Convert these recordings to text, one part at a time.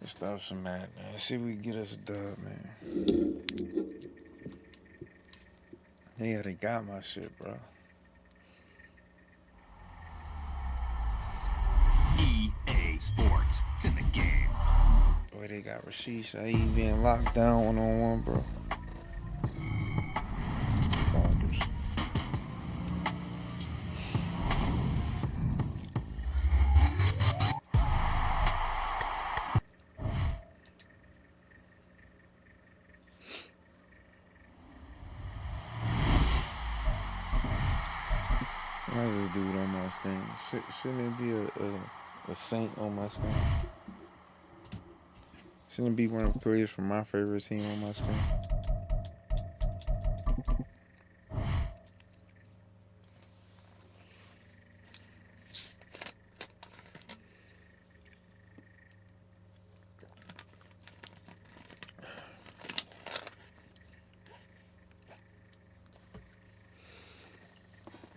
Stop some Madden, man. See if we can get us a dub, man. Yeah, they got my shit, bro. EA Sports. It's in the game. Boy, they got Rasheed Shaheed being locked down one-on-one, bro. Bonkers. Why is this dude on my screen? Shouldn't it be a Saint on my screen? Shouldn't it be one of the players from my favorite team on my screen?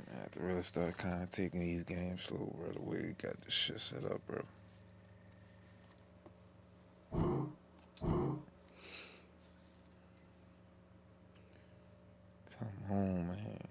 I have to really start kind of taking these games slow, bro. The way we got this shit set up, bro. Come on, man.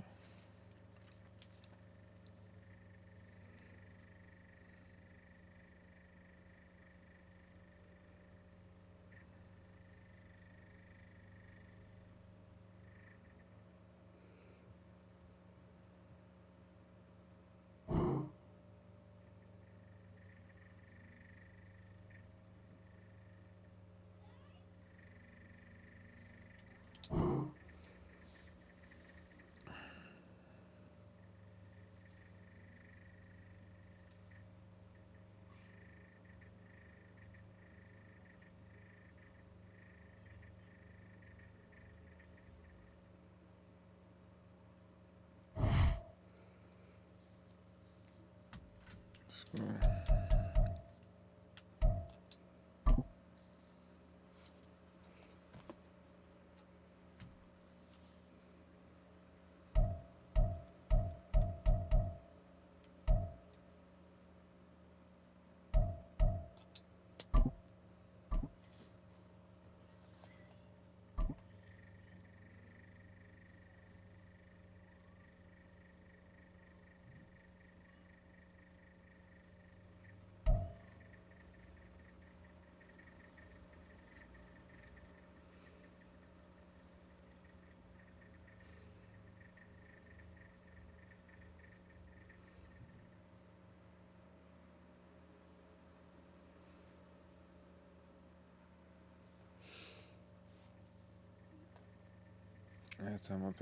Every time I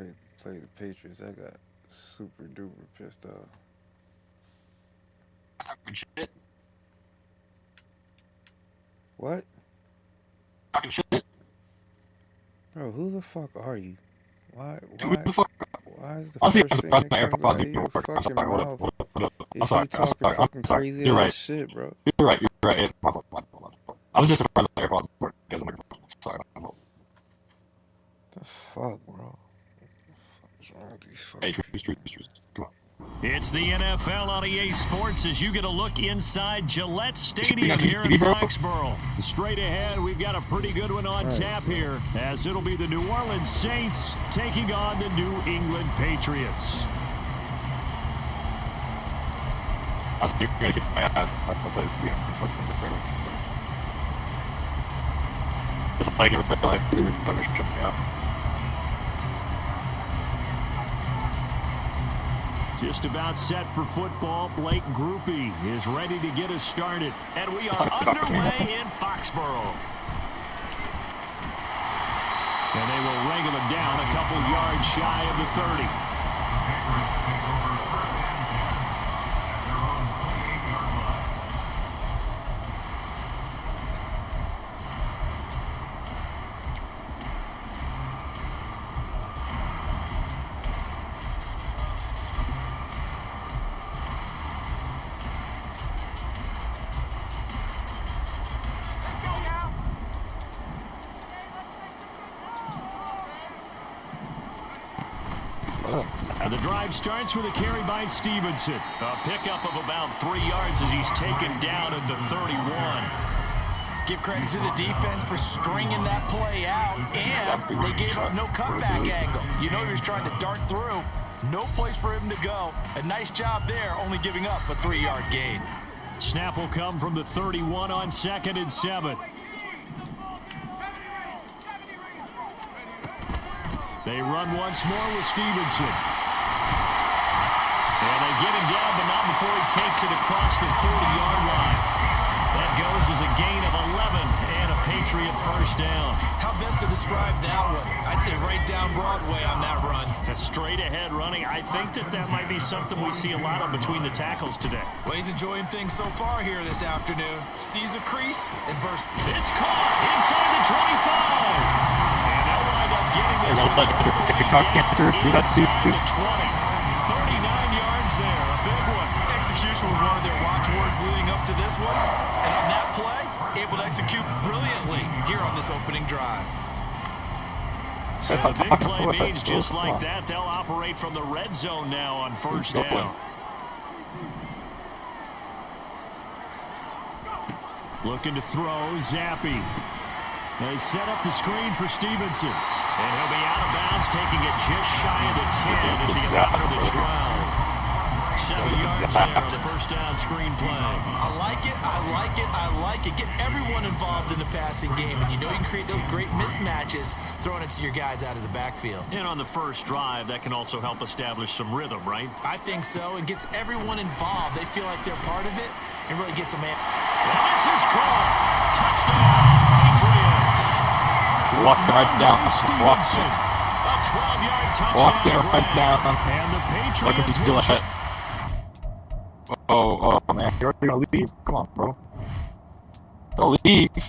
play the Patriots, I got super duper pissed off. Talking shit. What? Talking shit. Bro, who the fuck are you? Why is the Honestly, first thing that comes out of your fucking mouth is you talking fucking crazy ass shit, bro? You're right. I was just surprised that AirPods work because I'm like, sorry. The fuck, bro? What the fuck is wrong with these fucking Patriots. Come on. It's the NFL on EA Sports as you get a look inside Gillette Stadium here in Foxborough. Straight ahead, we've got a pretty good one on tap here, as it'll be the New Orleans Saints taking on the New England Patriots. I was going to kick my ass. It's like everybody shut me out. Just about set for football. Blake Groupie is ready to get us started. And we are underway in Foxborough. And they will wrangle him down a couple yards shy of the 30. And the drive starts with a carry by Stevenson. A pickup of about 3 yards as he's taken down at the 31. Give credit to the defense for stringing that play out, and they gave up no cutback angle. You know he was trying to dart through. No place for him to go. A nice job there, only giving up a 3-yard gain. Snap will come from the 31 on 2nd and 7. They run once more with Stevenson. And they get him down, but not before he takes it across the 40-yard line. That goes as a gain of 11 and a Patriot first down. How best to describe that one? I'd say right down Broadway on that run. A straight-ahead running. I think that might be something we see a lot of between the tackles today. Well, he's enjoying things so far here this afternoon. Sees a crease and bursts. It's caught inside the 25. And they'll wind up getting this one all the way down inside the 20. 39 yards there, a big one. Execution was one of their watchwords leading up to this one. And on that play, able to execute brilliantly here on this opening drive. So the big play means just like that, they'll operate from the red zone now on first down. Looking to throw, Zappi. They set up the screen for Stevenson. And he'll be out of bounds, taking it just shy of the 10 at the 11 of the 12. 7 yards there on the first down screen play. I like it, I like it, I like it. Get everyone involved in the passing game, and you know you can create those great mismatches throwing it to your guys out of the backfield. And on the first drive, that can also help establish some rhythm, right? I think so, and gets everyone involved. They feel like they're part of it, and really gets them in. And this is caught. Touchdown, Patriots. Walk right down. Walk Stevenson. A 12-yard touchdown. Walk there right down. And the Look at Patriots this still ahead. Oh, man. You're going to leave? Come on, bro. Don't leave. The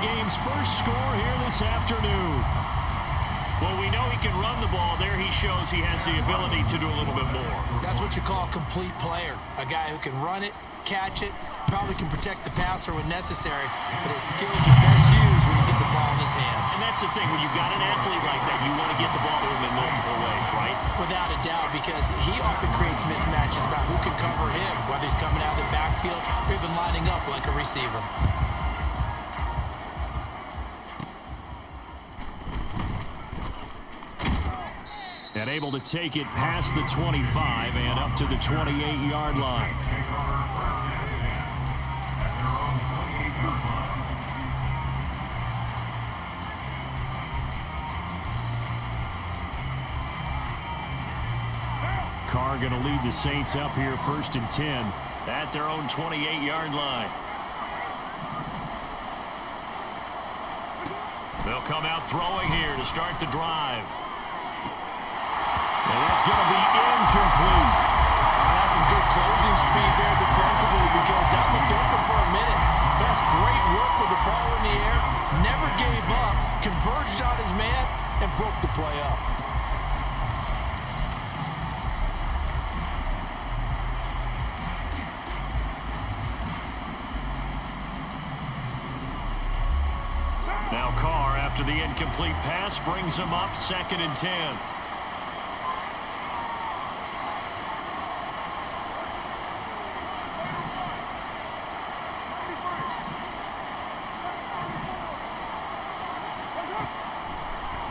game's first score here this afternoon. Well, we know he can run the ball. There he shows he has the ability to do a little bit more. That's what you call a complete player. A guy who can run it, catch it, probably can protect the passer when necessary, but his skills are best used when you get the ball in his hands. And that's the thing. When you've got an athlete like that, you want to get the ball to him in multiple ways, right? Without a doubt, because he often creates mismatches about who can cover him, whether he's coming out of the backfield or even lining up like a receiver. And able to take it past the 25 and up to the 28-yard line. Carr going to lead the Saints up here 1st and 10 at their own 28-yard line. They'll come out throwing here to start the drive. And that's going to be incomplete. That's some good closing speed there defensively because that looked open for a minute. That's great work with the ball in the air. Never gave up. Converged on his man and broke the play up. Now Carr, after the incomplete pass, brings him up 2nd and 10.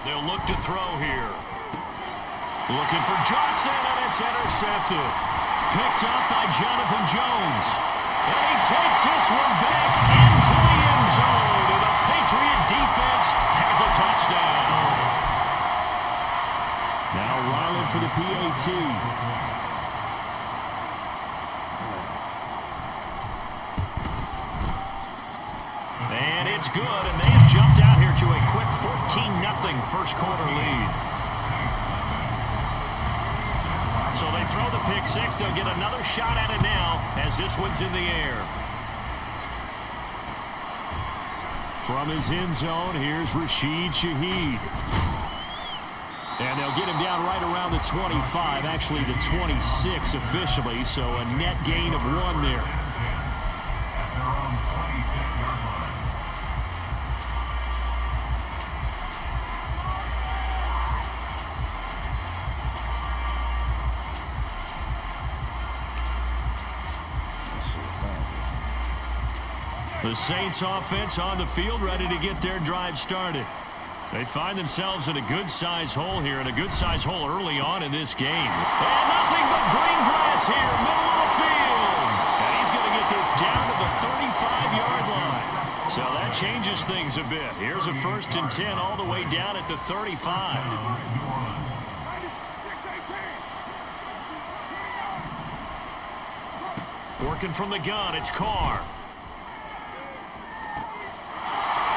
They'll look to throw here. Looking for Johnson, and it's intercepted. Picked up by Jonathan Jones. And he takes this one back into the end zone. And the Patriot defense has a touchdown. Now Ryland for the PAT. And it's good, and they have jumped out here to a quick 14-0 first quarter lead. So they throw the pick six. They'll get another shot at it now as this one's in the air. From his end zone, here's Rashid Shaheed. And they'll get him down right around the 25, actually the 26 officially, so a net gain of 1 there. The Saints offense on the field, ready to get their drive started. They find themselves in a good-sized hole here, and a good-sized hole early on in this game. And nothing but green grass here, middle of the field. And he's going to get this down to the 35-yard line. So that changes things a bit. Here's a 1st and 10 all the way down at the 35. Working from the gun, it's Carr.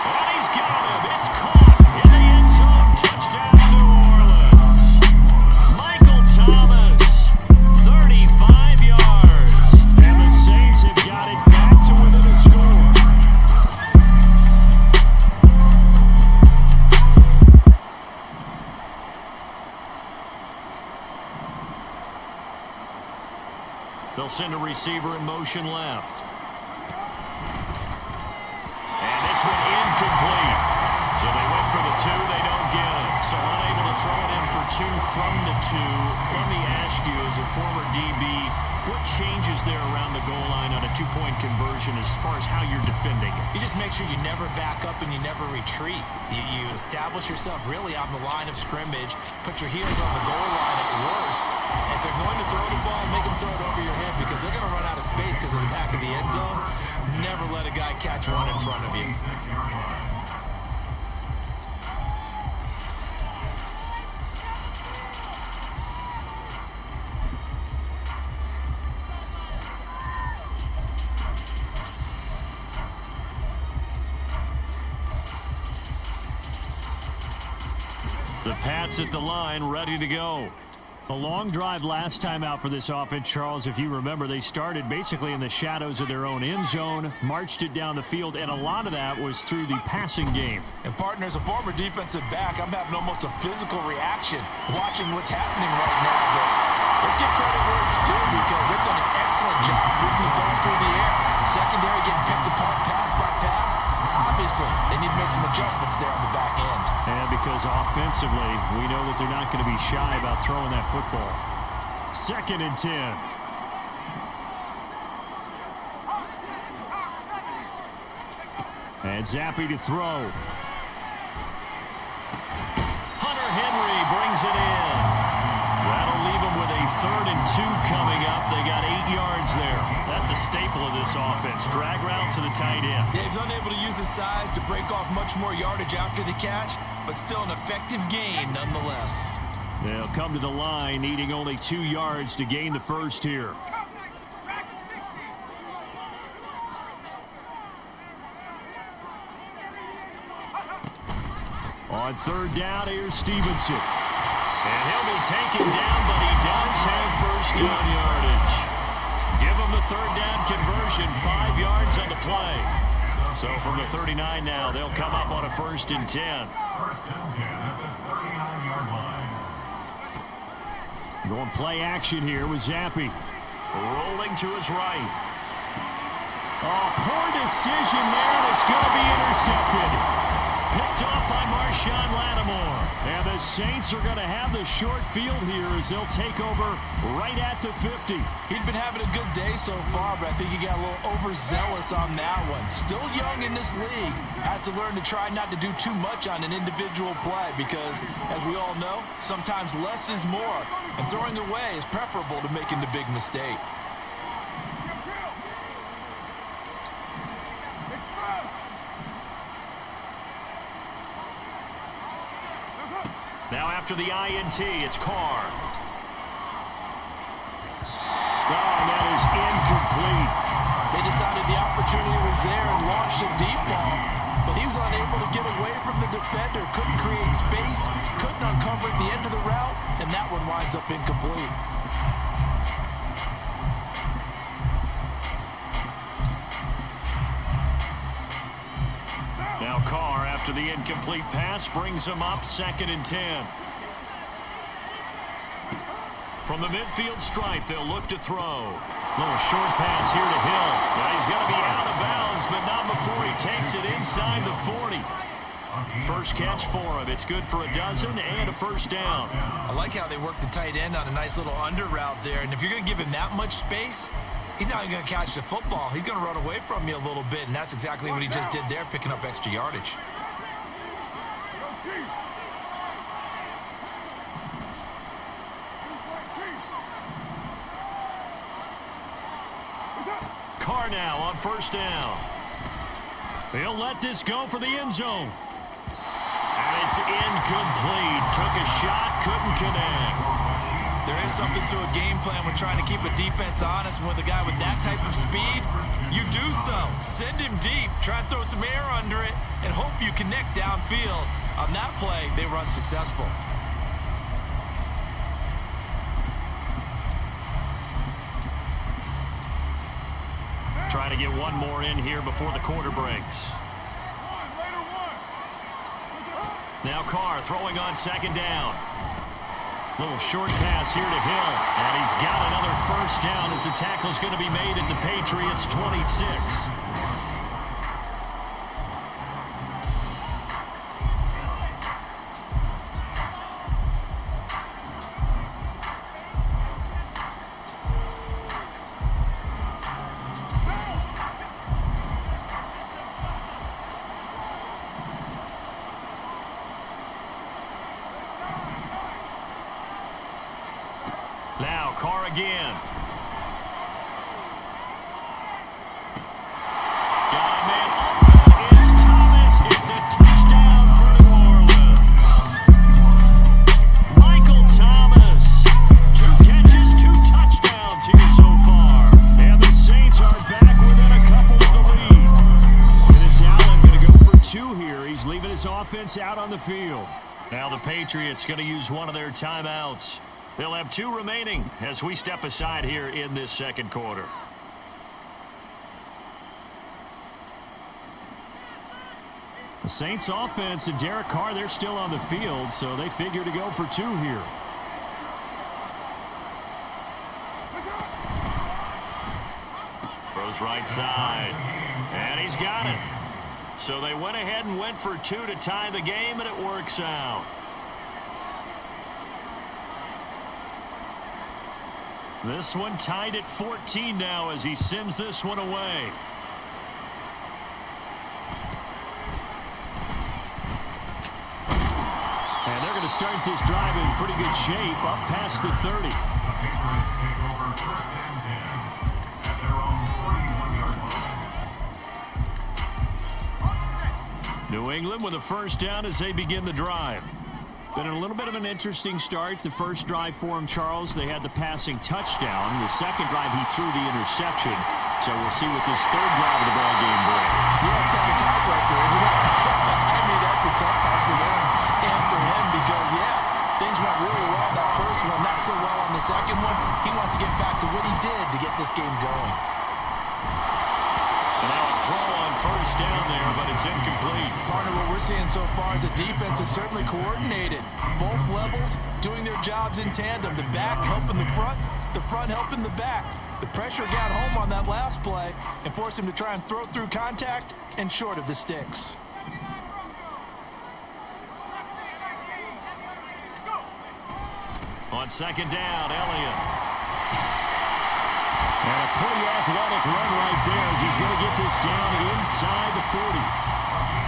And he's got him. It's caught in the end zone. Touchdown, New Orleans. Michael Thomas, 35 yards. And the Saints have got it back to within a score. They'll send a receiver in motion left. And this one incomplete. So they went for the 2, they don't get it. So unable to throw it in for 2 from the 2. Let me ask you, as a former DB, what changes there around the goal line on a 2-point conversion as far as how you're defending it? You just make sure you never back up and you never retreat. You establish yourself really on the line of scrimmage, put your heels on the goal line at worst. If they're going to throw the ball, make them throw it over your head because they're going to run out of space because of the back of the end zone. Never let a guy catch one in front of you. The Pats at the line, ready to go. A long drive last time out for this offense, Charles. If you remember, they started basically in the shadows of their own end zone, marched it down the field, and a lot of that was through the passing game. And partner, as a former defensive back, I'm having almost a physical reaction watching what's happening right now. But let's give credit where it's due because they've done an excellent job moving the ball through the air. Secondary getting picked apart pass by pass. Obviously, they need to make some adjustments there on the back end. And because offensively, we know that they're not going to be shy about throwing that football. 2nd and 10. And Zappi to throw. Hunter Henry brings it in. That'll leave them with a 3rd and 2 coming up. They got 8 yards there. That's a staple of this offense. Drag route to the tight end. Yeah, he's unable to use his size to break off much more yardage after the catch, but still an effective gain nonetheless. They'll come to the line, needing only 2 yards to gain the first here. On 3rd down, here's Stevenson. And he'll be taken down, but he does have first down yardage. Give him the 3rd down conversion, 5 yards on the play. So from the 39 now, they'll come up on a 1st and 10. Going play action here with Zappi. Rolling to his right. Oh, poor decision there, and it's going to be intercepted. Picked off by Marshawn Lattimore. And the Saints are going to have the short field here as they'll take over right at the 50. He'd been having a good day so far, but I think he got a little overzealous on that one. Still young in this league. Has to learn to try not to do too much on an individual play because, as we all know, sometimes less is more. And throwing away is preferable to making the big mistake. Now after the INT, it's Carr. Oh, and that is incomplete. They decided the opportunity was there and launched a deep ball, but he was unable to get away from the defender, couldn't create space, couldn't uncover at the end of the route, and that one winds up incomplete. Now Carr, after the incomplete pass, brings him up 2nd and 10. From the midfield stripe, they'll look to throw. Little short pass here to Hill. Now he's going to be out of bounds, but not before he takes it inside the 40. First catch for him. It's good for a dozen and a 1st down. I like how they work the tight end on a nice little under route there, and if you're going to give him that much space, he's not even going to catch the football. He's going to run away from me a little bit, and that's exactly what he just did there, picking up extra yardage. Carr now on first down. He'll let this go for the end zone. And it's incomplete. Took a shot, couldn't connect. There is something to a game plan when trying to keep a defense honest. And with a guy with that type of speed, you do so. Send him deep, try and throw some air under it, and hope you connect downfield. On that play, they were unsuccessful. Trying to get one more in here before the quarter breaks. Now Carr throwing on second down. Little short pass here to Hill. And he's got another first down as the tackle's going to be made at the Patriots' 26. Now Carr again. Got a man open. It's Thomas. It's a touchdown for New Orleans. Michael Thomas. 2 catches, 2 touchdowns here so far. And the Saints are back within a couple of the lead. Dennis Allen going to go for 2 here. He's leaving his offense out on the field. Now the Patriots going to use one of their timeouts. They'll have 2 remaining as we step aside here in this second quarter. The Saints offense and Derek Carr, they're still on the field, so they figure to go for 2 here. Throws right side, and he's got it. So they went ahead and went for 2 to tie the game, and it works out. This one tied at 14 now as he sends this one away. And they're going to start this drive in pretty good shape up past the 30. New England with a first down as they begin the drive. Been a little bit of an interesting start. The first drive for him, Charles, they had the passing touchdown. The second drive, he threw the interception. So we'll see what this third drive of the ball game brings. Yeah, it's kind of a tiebreaker, isn't it? I mean, that's a tough one for them and for him because, yeah, things went really well that first one, not so well on the second one. He wants to get back to what he did to get this game going. And now a throw on first down there, but it's incomplete. Partner, what we're seeing so far is the defense is certainly coordinated. Both levels doing their jobs in tandem. The back helping the front helping the back. The pressure got home on that last play and forced him to try and throw through contact and short of the sticks. On second down, Elliott. And a pretty athletic run right there as he's going to get this down inside the 40.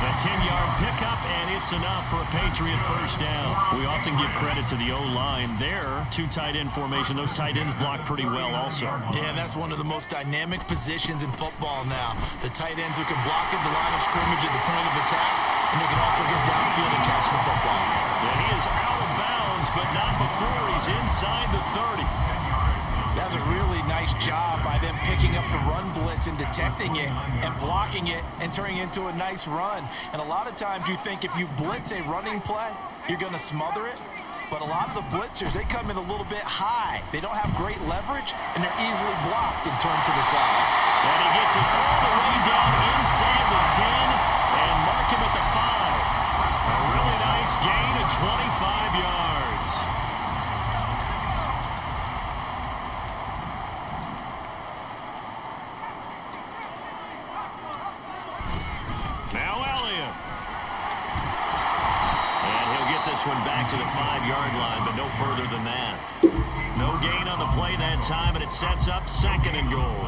A 10-yard pickup, and it's enough for a Patriot first down. We often give credit to the O-line there. 2 tight end formation. Those tight ends block pretty well also. Yeah, and that's one of the most dynamic positions in football now. The tight ends who can block at the line of scrimmage at the point of attack, and they can also get downfield and catch the football. Yeah, he is out of bounds, but not before he's inside the 30. That's a really nice job by them picking up the run blitz and detecting it and blocking it and turning it into a nice run. And a lot of times you think if you blitz a running play, you're going to smother it. But a lot of the blitzers, they come in a little bit high. They don't have great leverage, and they're easily blocked and turned to the side. And he gets it all the way down inside the 10 and mark him at the 5. A really nice gain of 25 yards. Now Elliott. And he'll get this one back to the 5-yard line, but no further than that. No gain on the play that time, and it sets up 2nd and goal.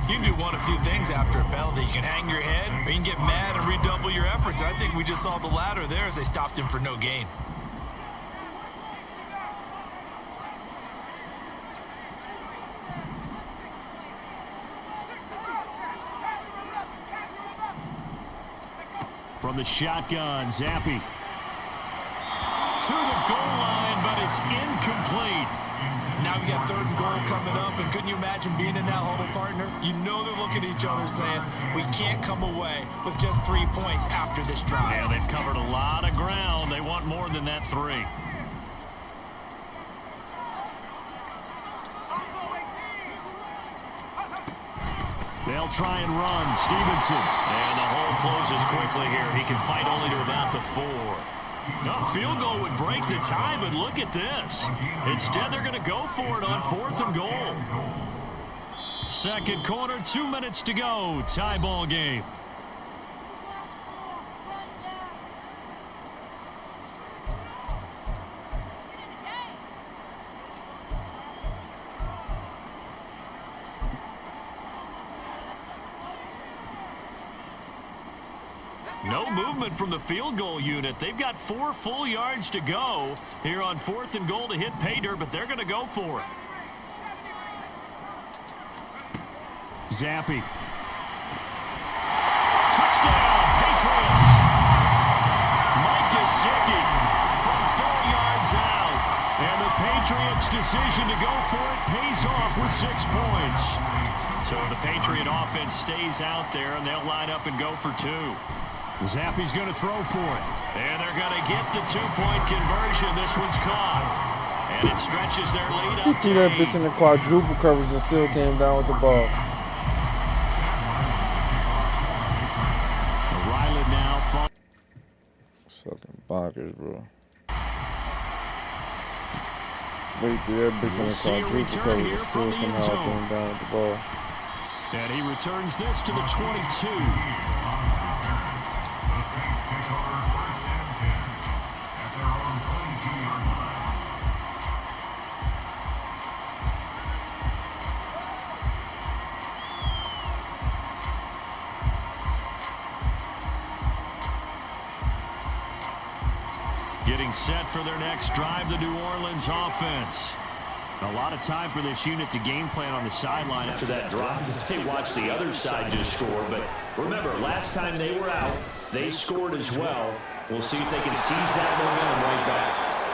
You can do one of two things after a penalty. You can hang your head, or you can get mad and redouble your efforts. I think we just saw the latter there as they stopped him for no gain. From the shotgun, Zappi. To the goal line, but it's incomplete. Now we got 3rd and goal coming up, and couldn't you imagine being in that huddle, partner? You know they're looking at each other saying, we can't come away with just 3 points after this drive. Yeah, they've covered a lot of ground. They want more than that 3. They'll try and run. Stevenson. And the hole closes quickly here. He can fight only to about the 4. No, field goal would break the tie, but look at this. Instead, they're going to go for it on 4th and goal. 2nd quarter, 2 minutes to go. Tie ball game. No movement from the field goal unit. They've got 4 full yards to go here on 4th and goal to hit pay dirt, but they're going to go for it. Zappi. Touchdown, Patriots. Mike Gesicki from 4 yards out. And the Patriots' decision to go for it pays off with 6 points. So the Patriot offense stays out there, and they'll line up and go for 2. Zappi's going to throw for it. And they're going to get the 2-point conversion. This one's caught. And it stretches their lead up. He threw that bitch in the quadruple coverage and still came down with the ball. Riley now. It's fucking bonkers, bro. But he threw that bitch in the quadruple coverage and still somehow came down with the ball. And he returns this to the 22. Getting set for their next drive, the New Orleans offense. A lot of time for this unit to game plan on the sideline after that drive. They watched the other side just score, but remember, last time they were out, they scored as well. We'll see if they can seize that momentum right back.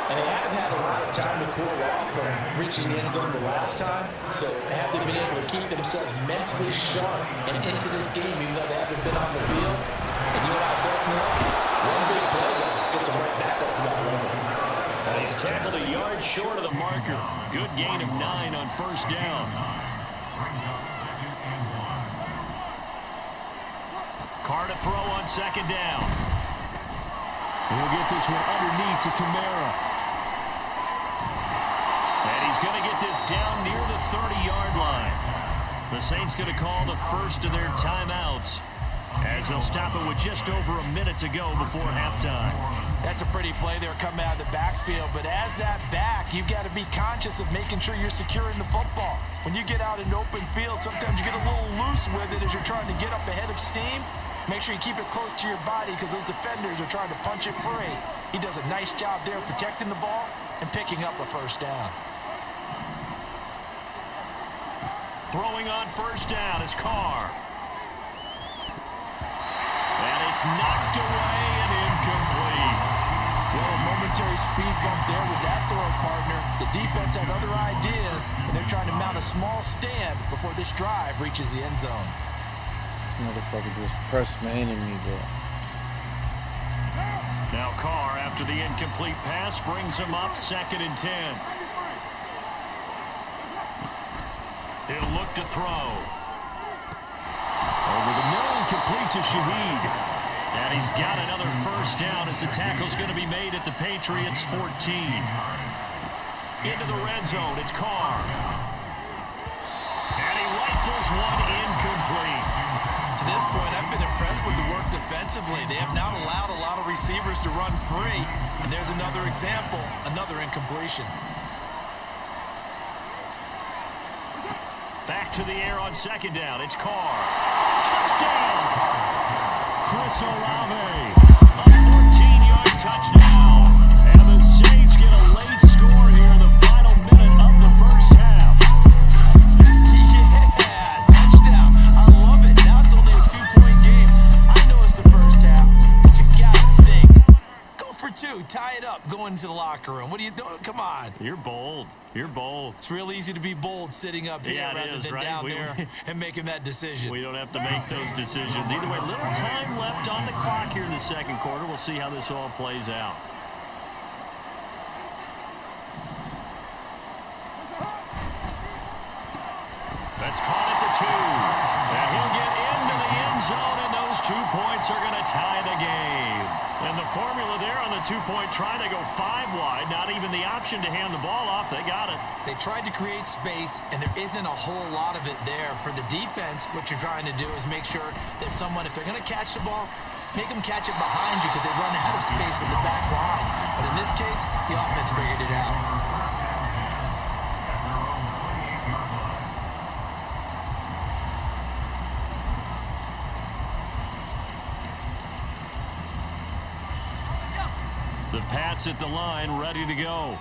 And they have had a lot of time to cool off from reaching the end zone the last time, so have they been able to keep themselves mentally sharp and into this game, even though they haven't been on the field? And you and I both know one big play gets them right back up to that level. And he's tackled a yard short of the marker. Good gain of 9 on 1st down. Carr to throw on 2nd down. He'll get this one underneath to Kamara. And he's going to get this down near the 30-yard line. The Saints going to call the first of their timeouts as they'll stop it with just over a minute to go before halftime. That's a pretty play there coming out of the backfield, but as that back, you've got to be conscious of making sure you're securing the football. When you get out in open field, sometimes you get a little loose with it as you're trying to get up ahead of steam. Make sure you keep it close to your body because those defenders are trying to punch it free. He does a nice job there protecting the ball and picking up a 1st down. Throwing on 1st down is Carr. And it's knocked away and incomplete. Well, a momentary speed bump there with that throw, partner. The defense had other ideas, and they're trying to mount a small stand before this drive reaches the end zone. This motherfucker just pressed my enemy, bro. Now Carr, after the incomplete pass, brings him up 2nd and 10. He'll look to throw. Over the middle and complete to Shaheed. And he's got another 1st down as the tackle's going to be made at the Patriots' 14. Into the red zone, it's Carr. And he rifles one incomplete. To this point, I've been impressed with the work defensively. They have not allowed a lot of receivers to run free. And there's another example, another incompletion. Back to the air on second down. It's Carr. Touchdown! Chris Olave. A 14-yard touchdown. And the Saints get a late score here in the final minute of the first half. Yeah, touchdown. I love it. Now it's only a 2-point game. I know it's the first half, but you got to think. Go for 2. Tie it up. Go into the locker room. What are you doing? Come on. You're bold. You're bold. It's real easy to be bold sitting up here rather than right? down there and making that decision. We don't have to make those decisions. Either way, little time left on the clock here in the second quarter. We'll see how this all plays out. That's caught at the 2. And he'll get into the end zone, and those 2 points are going to tie the game. And the formula there on the 2-point try to go 5 wide. Not even the option to hand the ball off. They got it. They tried to create space, and there isn't a whole lot of it there. For the defense, what you're trying to do is make sure that if they're going to catch the ball, make them catch it behind you because they run out of space with the back line. But in this case, the offense figured it out. The Pats at the line, ready to go,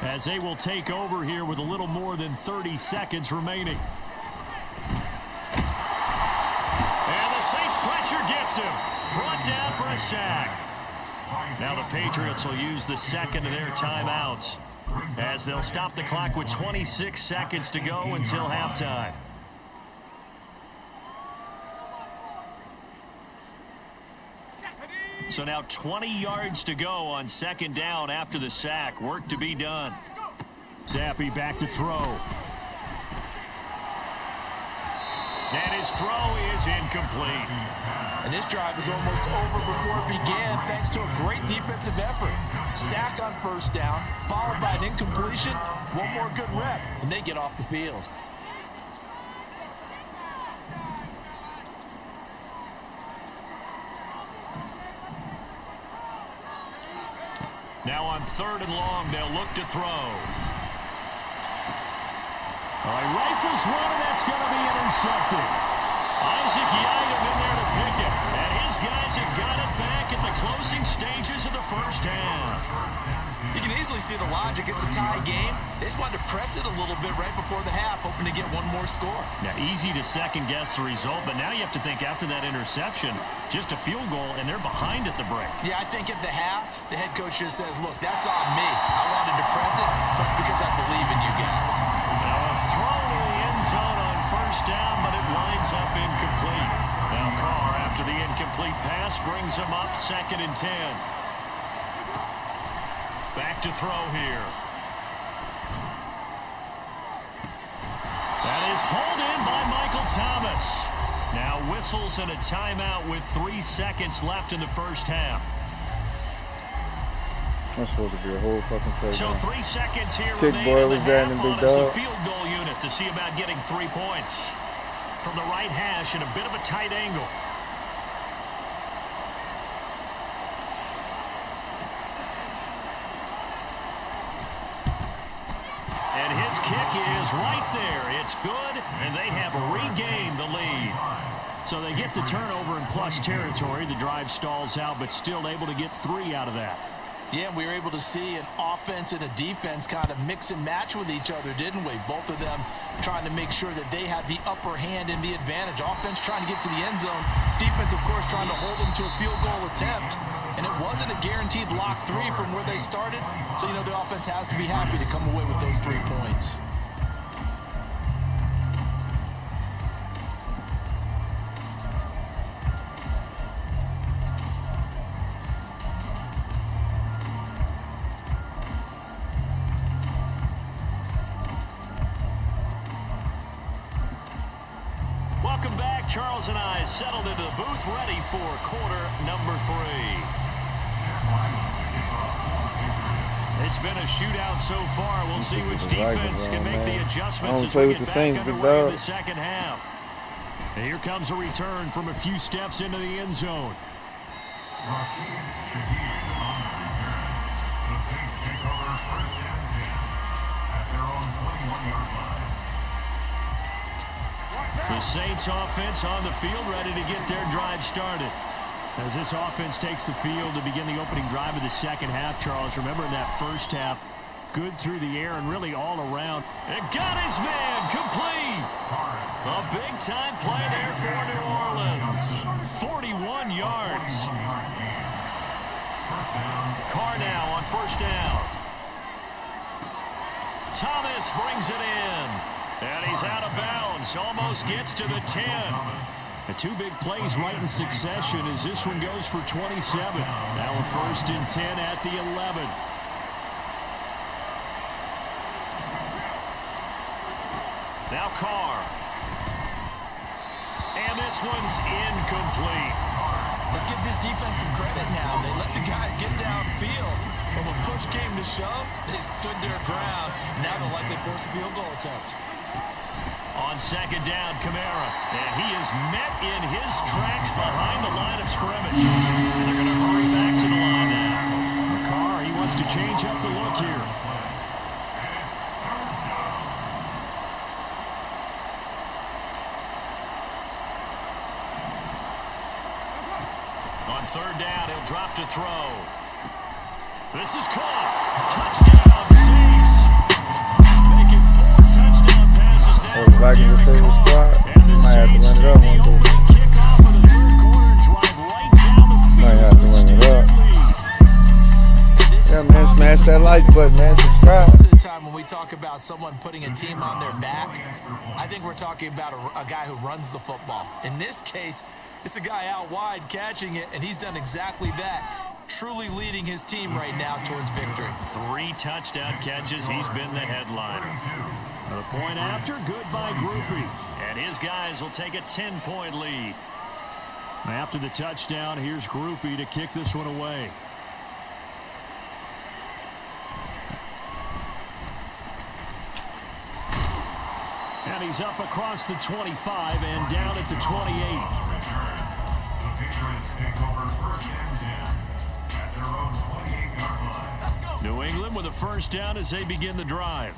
as they will take over here with a little more than 30 seconds remaining. And the Saints pressure gets him. Brought down for a sack. Now the Patriots will use the second of their timeouts, as they'll stop the clock with 26 seconds to go until halftime. So now 20 yards to go on second down after the sack. Work to be done. Zappi back to throw. And his throw is incomplete. And this drive is almost over before it began thanks to a great defensive effort. Sack on first down, followed by an incompletion. One more good rep, and they get off the field. Now on 3rd and long, they'll look to throw. All right, rifles one, and that's going to be intercepted. Isaac Yiadom in there to pick it. And his guys have got it back at the closing stages of the first half. You can easily see the logic. It's a tie game. They just wanted to press it a little bit right before the half, hoping to get one more score. Now, easy to second-guess the result, but now you have to think after that interception, just a field goal, and they're behind at the break. Yeah, I think at the half, the head coach just says, look, that's on me. I wanted to press it, but it's because I believe in you guys. Now a throw to the end zone on first down, but it winds up incomplete. Now Carr, after the incomplete pass, brings him up 2nd and 10. Back to throw here. That is hauled in by Michael Thomas. Now whistles and a timeout with 3 seconds left in the first half. That's supposed to be a whole fucking touchdown. So 3 seconds here Kick remain boy in the was that in half the on big us, dog. the field goal unit to see about getting 3 points. From the right hash in a bit of a tight angle. And his kick is right there. It's good, and they have regained the lead. So they get the turnover in plus territory. The drive stalls out, but still able to get 3 out of that. Yeah, we were able to see an offense and a defense kind of mix and match with each other, didn't we? Both of them trying to make sure that they have the upper hand and the advantage. Offense trying to get to the end zone. Defense, of course, trying to hold them to a field goal attempt. And it wasn't a guaranteed lock 3 from where they started. So, you know, the offense has to be happy to come away with those 3 points. Welcome back. Charles and I settled into the booth, ready for quarter number 3. It's been a shootout so far. We'll see which defense can make the adjustments as we get back underway in the second half. And here comes a return from a few steps into the end zone. The Saints offense on the field, ready to get their drive started. As this offense takes the field to begin the opening drive of the second half, Charles, remember in that first half, good through the air and really all around. And got his man complete. A big-time play there for New Orleans. 41 yards. Carr now on first down. Thomas brings it in. And he's out of bounds. Almost gets to the 10. The two big plays right in succession as this one goes for 27. Now a 1st and 10 at the 11. Now Carr. And this one's incomplete. Let's give this defense some credit now. They let the guys get downfield, but when push came to shove, they stood their ground. Now they'll likely force a field goal attempt. On second down, Kamara. And he is met in his tracks behind the line of scrimmage. And they're going to hurry back to the line now. Carr, he wants to change up the look here. On third down, he'll drop to throw. This is caught. Touchdown, Saints. Making 4 touchdown passes now. The Vikings are favorite squad. Might have to run it up one day. Kickoff of the third quarter and drive right down the field. Might have to run it up. Yeah, man, smash that like button, man. Subscribe. Most of the time when we talk about someone putting a team on their back, I think we're talking about a guy who runs the football. In this case, it's a guy out wide catching it, and he's done exactly that, truly leading his team right now towards victory. 3 touchdown catches. He's been the headliner. The point after, good by Groupie. And his guys will take a 10-point lead. After the touchdown, here's Groupie to kick this one away. And he's up across the 25 and down at the 28. New England with a first down as they begin the drive.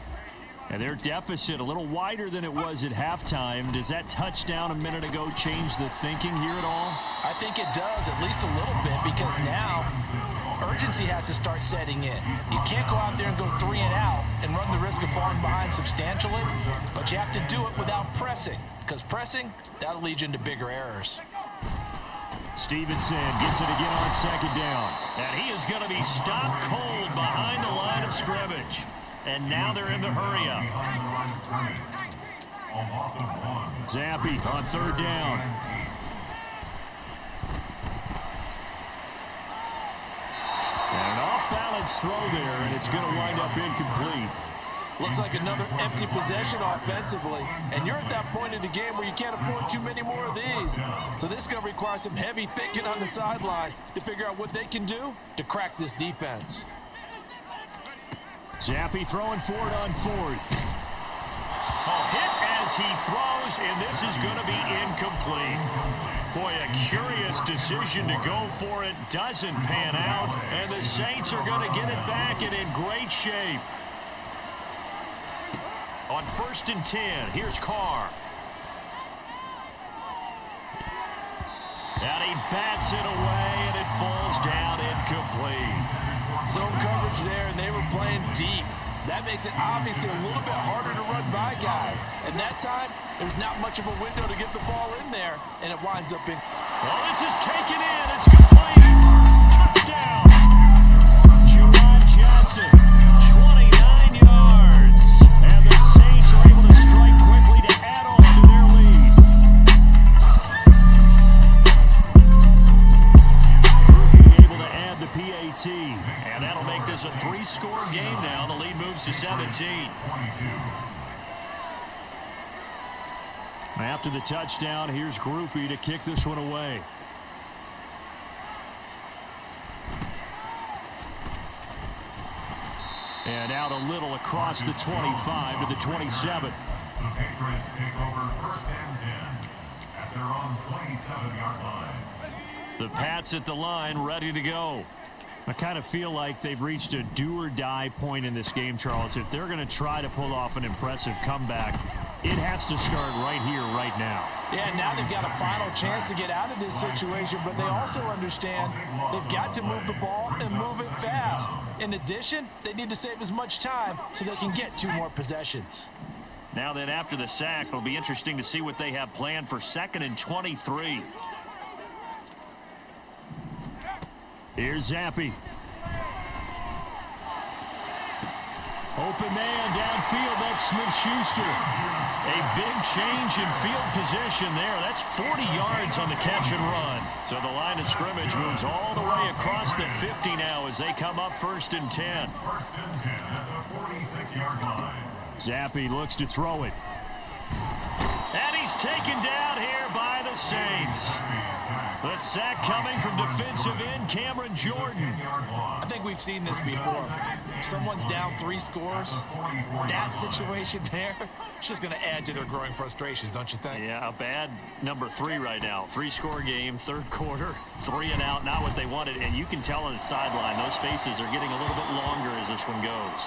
And their deficit a little wider than it was at halftime. Does that touchdown a minute ago change the thinking here at all? I think it does, at least a little bit, because now urgency has to start setting in. You can't go out there and go 3 and out and run the risk of falling behind substantially, but you have to do it without pressing, because pressing, that'll lead you into bigger errors. Stevenson gets it again on second down. And he is going to be stopped cold behind the line of scrimmage. And now they're in the hurry-up. Zampi on third down. And an off-balance throw there, and it's going to wind up incomplete. Looks like another empty possession offensively. And you're at that point in the game where you can't afford too many more of these. So this is going to require some heavy thinking on the sideline to figure out what they can do to crack this defense. Zampi throwing forward on fourth. A hit as he throws, and this is going to be incomplete. Boy, a curious decision to go for it. Doesn't pan out, and the Saints are going to get it back and in great shape. On 1st and 10, here's Carr. And he bats it away, and it falls down incomplete. Zone coverage there, and they were playing deep. That makes it obviously a little bit harder to run by guys. And that time, there's not much of a window to get the ball in there, and it winds up in. Well, this is taken in. It's complete. Touchdown. Juwan Johnson, 29 yards. And the Saints are able to strike quickly to add on to their lead. Groupie able to add the PAT. And that'll make this a 3-score game now. The lead moves to 17. After the touchdown, here's Groupie to kick this one away. And out a little across the 25 to the 27. The Patriots take over 1st and 10 at their own 27-yard line. The Pats at the line, ready to go. I kind of feel like they've reached a do-or-die point in this game, Charles. If they're going to try to pull off an impressive comeback, It has to start right here, right now. Yeah, now they've got a final chance to get out of this situation, but they also understand they've got to move the ball and move it fast. In addition, they need to save as much time so they can get 2 more possessions. Now then, after the sack, it'll be interesting to see what they have planned for 2nd and 23. Here's Zappi. Open man downfield, that's Smith-Schuster. A big change in field position there. That's 40 yards on the catch and run. So the line of scrimmage moves all the way across the 50 now as they come up 1st and 10. 1st and 10 at the 46-yard line. Zappi looks to throw it. And he's taken down here by the Saints. The sack coming from defensive end Cameron Jordan. I think we've seen this before. Someone's down 3 scores. That situation there, it's just going to add to their growing frustrations, don't you think? Yeah, a bad number 3 right now. 3-score game, 3rd quarter, 3 and out, not what they wanted. And you can tell on the sideline, those faces are getting a little bit longer as this one goes.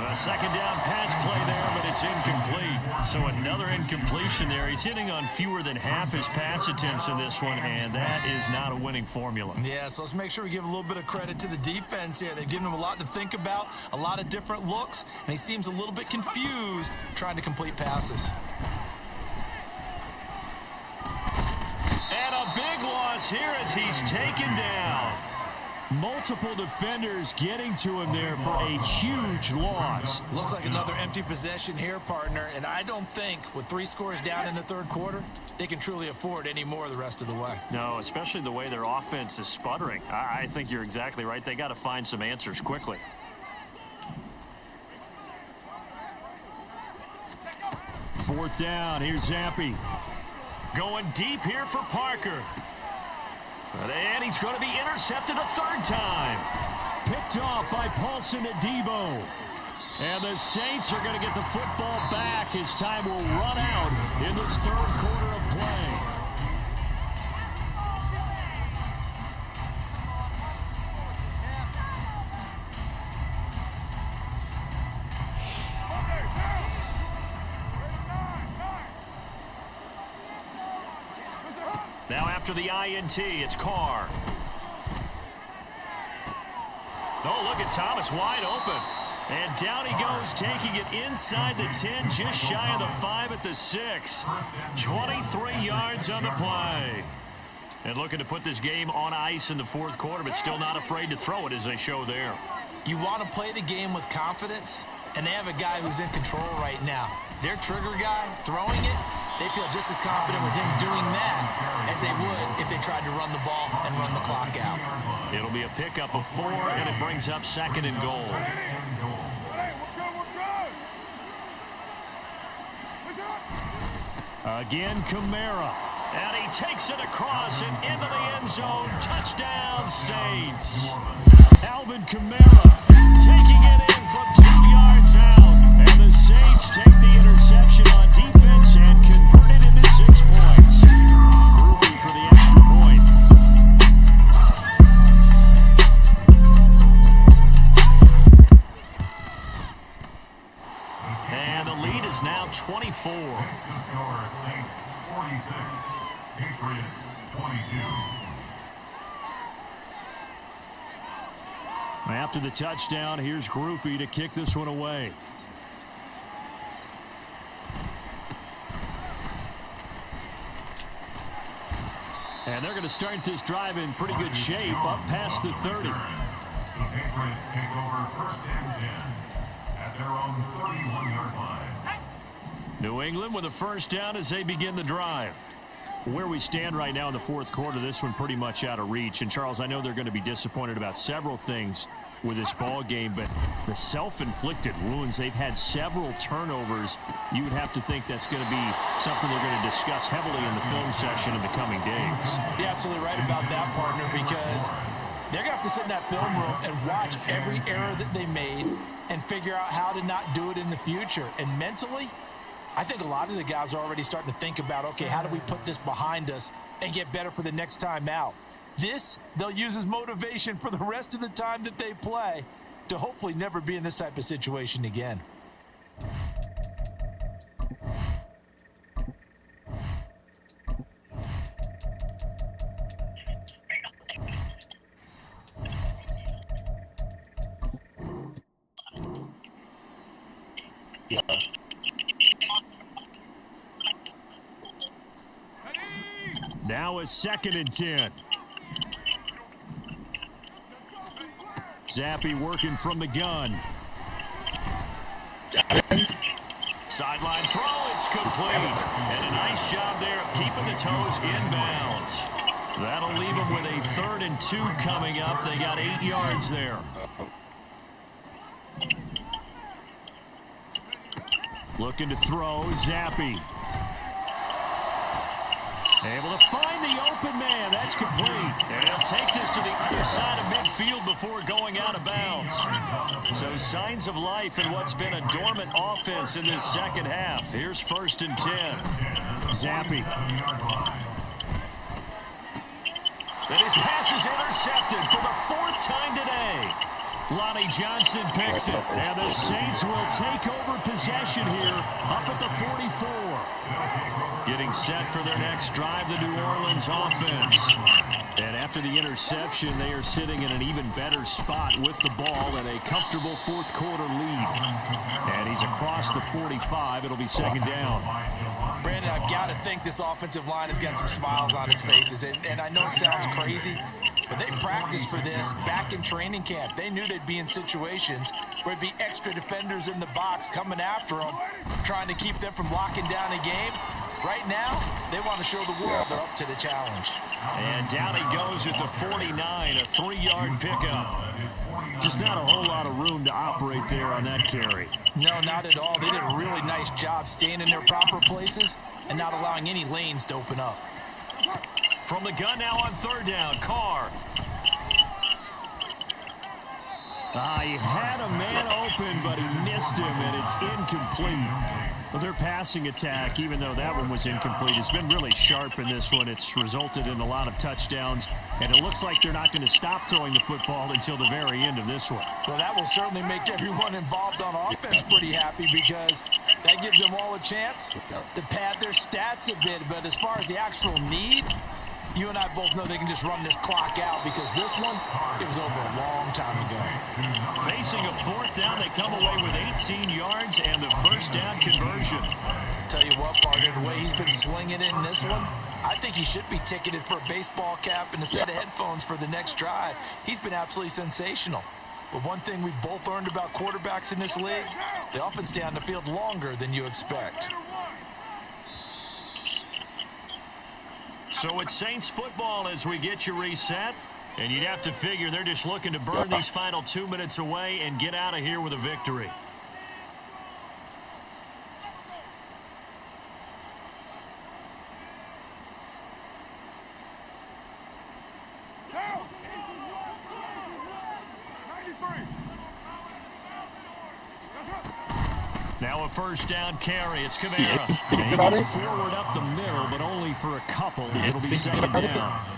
A 2nd down pass play there, but it's incomplete. So another incompletion there. He's hitting on fewer than half his pass attempts in this one, and that is not a winning formula. Yeah, so let's make sure we give a little bit of credit to the defense here. They've given him a lot to think about, a lot of different looks, and he seems a little bit confused trying to complete passes. And a big loss here as he's taken down. Multiple defenders getting to him there for a huge loss. Looks like another empty possession here, partner, and I don't think with 3 scores down in the 3rd quarter, they can truly afford any more the rest of the way. No, especially the way their offense is sputtering. I think you're exactly right. They got to find some answers quickly. Fourth down, here's Zappi. Going deep here for Parker. And he's going to be intercepted a 3rd time. Picked off by Paulson Adebo. And the Saints are going to get the football back as time will run out in this 3rd quarter of play. Now after the INT, it's Carr. Oh, look at Thomas wide open. And down he goes, taking it inside the 10, just shy of the 5 at the 6. 23 yards on the play. And looking to put this game on ice in the 4th quarter, but still not afraid to throw it as they show there. You want to play the game with confidence, and they have a guy who's in control right now. Their trigger guy, throwing it, they feel just as confident with him doing that as they would if they tried to run the ball and run the clock out. It'll be a pickup of 4, and it brings up 2nd and goal. Again, Kamara. And he takes it across and into the end zone. Touchdown, Saints. Alvin Kamara taking it in from 2 yards out. And the Saints take the interception on defense and convert it into 6 points. Groupie for the extra point. And the lead is now 24. Next to score, Saints 46, Patriots 22. After the touchdown, here's Groupie to kick this one away. And they're going to start this drive in pretty good shape, up past the 30. The Patriots take over 1st and 10 at their own 31-yard line. New England with a 1st down as they begin the drive. Where we stand right now in the 4th quarter, this one pretty much out of reach. And, Charles, I know they're going to be disappointed about several things with this ball game, but the self-inflicted wounds, they've had several turnovers. You would have to think that's going to be something they're going to discuss heavily in the film section in the coming days. You're absolutely right about that, partner, because they're going to have to sit in that film room and watch every error that they made and figure out how to not do it in the future. And mentally, I think a lot of the guys are already starting to think about, okay, how do we put this behind us and get better for the next time out? This, they'll use as motivation for the rest of the time that they play to hopefully never be in this type of situation again. Yeah. Now a 2nd and 10. Zappi working from the gun. Sideline throw, it's complete. And a nice job there of keeping the toes inbounds. That'll leave them with a 3rd and 2 coming up. They got 8 yards there. Looking to throw, Zappi. Able to find the open man. That's complete. And he'll take this to the other side of midfield before going out of bounds. So signs of life in what's been a dormant offense in this second half. Here's 1st and 10. Zappi. And his pass is intercepted for the 4th time today. Lonnie Johnson picks it, and the Saints will take over possession here up at the 44. Getting set for their next drive, the New Orleans offense. And after the interception, they are sitting in an even better spot with the ball and a comfortable 4th quarter lead. And he's across the 45. It'll be 2nd down. Brandon, I've got to think this offensive line has got some smiles on its faces. And I know it sounds crazy, but they practiced for this back in training camp. They knew they'd be in situations where there'd be extra defenders in the box coming after them, trying to keep them from locking down a game. Right now, they want to show the world they're up to the challenge. And down he goes at the 49, a 3-yard pickup. Just not a whole lot of room to operate there on that carry. No, not at all. They did a really nice job staying in their proper places and not allowing any lanes to open up. From the gun now on 3rd down, Carr. He had a man open, but he missed him, and it's incomplete. Well, their passing attack, even though that one was incomplete, has been really sharp in this one. It's resulted in a lot of touchdowns, and it looks like they're not going to stop throwing the football until the very end of this one. Well, that will certainly make everyone involved on offense pretty happy because that gives them all a chance to pad their stats a bit. But as far as the actual need, you and I both know they can just run this clock out because this one, it was over a long time ago. Facing a 4th down, they come away with 18 yards and the 1st down conversion. Tell you what, partner, the way he's been slinging it in this one, I think he should be ticketed for a baseball cap and a set of headphones for the next drive. He's been absolutely sensational. But one thing we've both learned about quarterbacks in this league, they often stay on the field longer than you expect. So it's Saints football as we get you reset. And you'd have to figure they're just looking to burn these final 2 minutes away and get out of here with a victory. Now a 1st down carry. It's Kamara. And he goes forward up the middle, but only for a couple. It'll be 2nd down.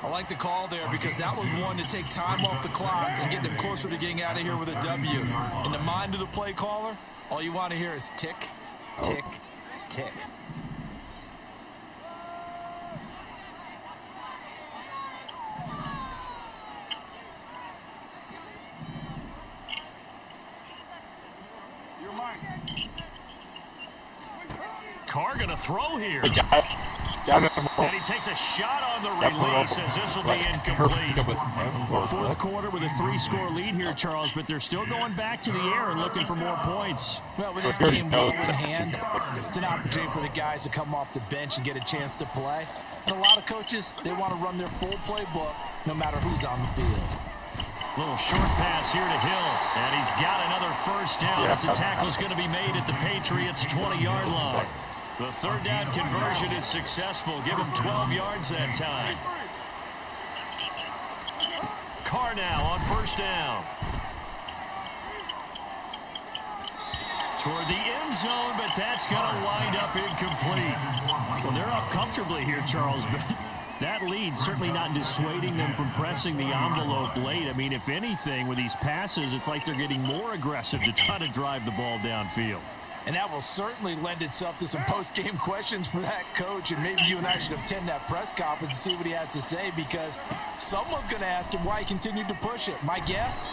I like the call there because that was one to take time off the clock and get them closer to getting out of here with a W. In the mind of the play caller, all you want to hear is tick, tick, tick. Carr going to throw here. And he takes a shot on the release as this will be incomplete. Well, 4th quarter with a 3-score lead here, Charles, but they're still going back to the air and looking for more points. Well, with this game well in hand, it's an opportunity for the guys to come off the bench and get a chance to play. And a lot of coaches, they want to run their full playbook no matter who's on the field. Little short pass here to Hill, and he's got another 1st down as the tackle's going to be made at the Patriots' 20-yard line. The 3rd down conversion is successful. Give him 12 yards that time. Carr now on 1st down. Toward the end zone, but that's going to wind up incomplete. Well, they're up comfortably here, Charles, but that lead certainly not dissuading them from pressing the envelope late. I mean, if anything, with these passes, it's like they're getting more aggressive to try to drive the ball downfield. And that will certainly lend itself to some post-game questions for that coach. And maybe you and I should attend that press conference and see what he has to say because someone's going to ask him why he continued to push it. My guess,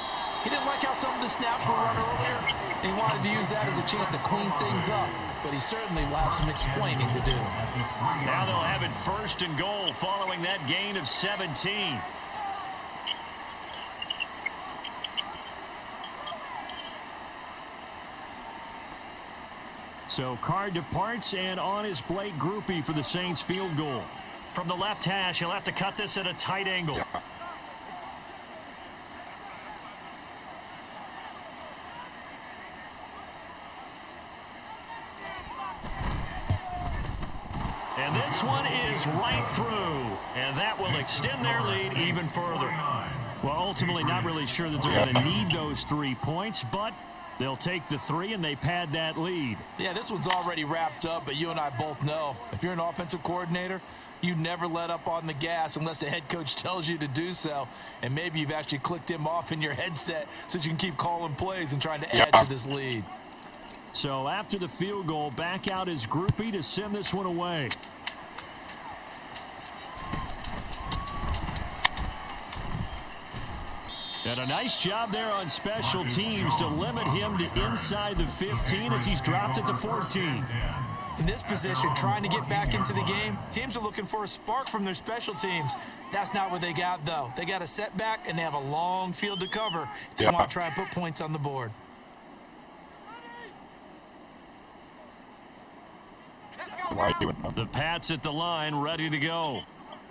He didn't like how some of the snaps were run earlier, and he wanted to use that as a chance to clean things up. But he certainly will have some explaining to do. Now they'll have it 1st and goal following that gain of 17. So Carr departs, and on is Blake Groupie for the Saints field goal. From the left hash, he'll have to cut this at a tight angle. And this one is right through, and that will extend their lead even further. Well, ultimately not really sure that they're going to need those 3 points, but they'll take the 3 and they pad that lead. Yeah, this one's already wrapped up, but you and I both know if you're an offensive coordinator, you never let up on the gas unless the head coach tells you to do so. And maybe you've actually clicked him off in your headset so that you can keep calling plays and trying to add to this lead. So after the field goal, back out is Groupie to send this one away. And a nice job there on special teams to limit him to inside the 15 as he's dropped at the 14. In this position, trying to get back into the game, teams are looking for a spark from their special teams. That's not what they got, though. They got a setback, and they have a long field to cover if they want to try and put points on the board. The Pats at the line, ready to go.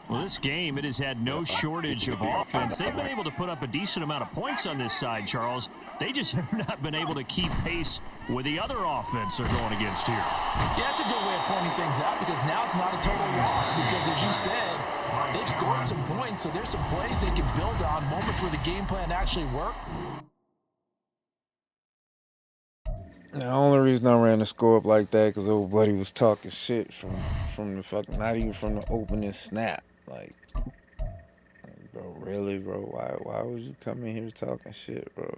Well, this game, it has had no shortage of offense. They've been able to put up a decent amount of points on this side, Charles. They just have not been able to keep pace with the other offense they're going against here. Yeah, that's a good way of pointing things out because now it's not a total loss because, as you said, they've scored some points, so there's some plays they can build on, moments where the game plan actually worked. The only reason I ran the score up like that because old buddy was talking shit from the fucking, not even from the opening snap. Like, bro, really, bro? Why would you come in here talking shit, bro?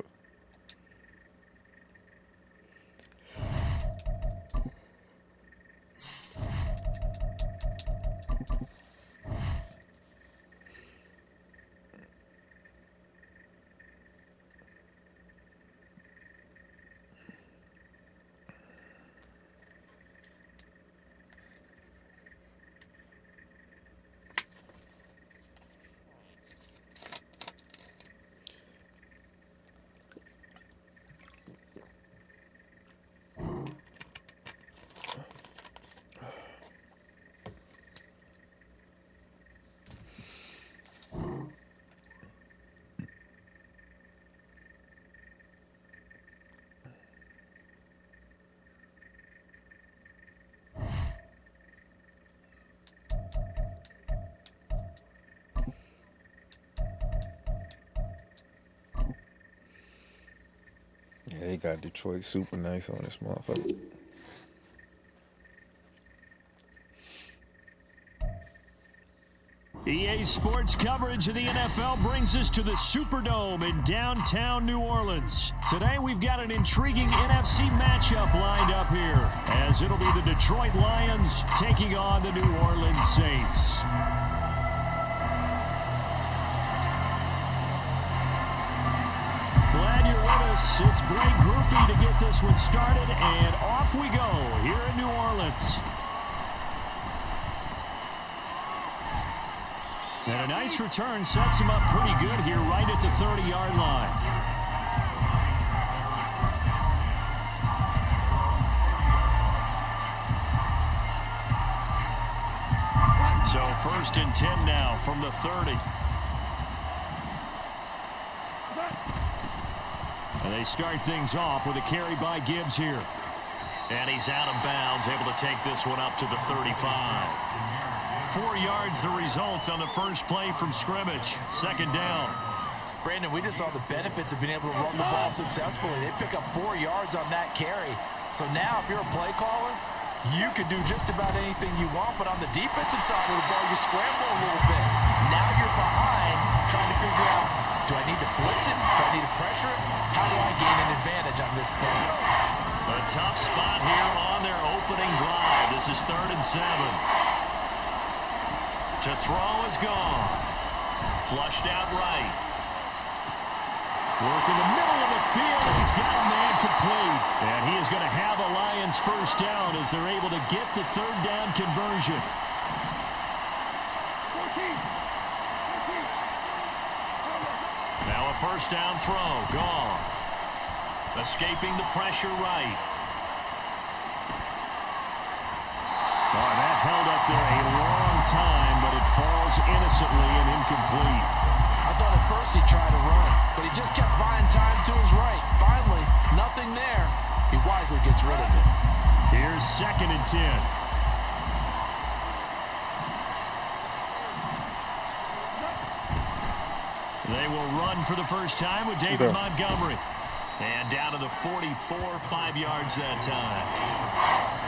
Yeah, they got Detroit super nice on this motherfucker. EA Sports coverage of the NFL brings us to the Superdome in downtown New Orleans. Today we've got an intriguing NFC matchup lined up here, as it'll be the Detroit Lions taking on the New Orleans Saints. Glad you're with us. It's Blake Groupie to get this one started, and off we go here in New Orleans. And a nice return sets him up pretty good here right at the 30-yard line. So 1st and 10 now from the 30. And they start things off with a carry by Gibbs here. And he's out of bounds, able to take this one up to the 35. 4 yards the result on the first play from scrimmage. 2nd down. Brandon, we just saw the benefits of being able to run the ball successfully. They pick up 4 yards on that carry. So now if you're a play caller, you can do just about anything you want. But on the defensive side of the ball, you scramble a little bit. Now you're behind trying to figure out, do I need to blitz it? Do I need to pressure it? How do I gain an advantage on this snap? A tough spot here on their opening drive. This is 3rd and 7. To throw is gone. Flushed out right. Working the middle of the field, and he's got a man complete. And he is going to have a Lions first down as they're able to get the third down conversion. Now a first down throw. Goff. Escaping the pressure right. Oh, that held up there a long time, but it falls innocently and incomplete. I thought at first he tried to run, but he just kept buying time to his right. Finally, nothing there. He wisely gets rid of it. Here's 2nd and 10. They will run for the first time with David Montgomery. And down to the 44, 5 yards that time.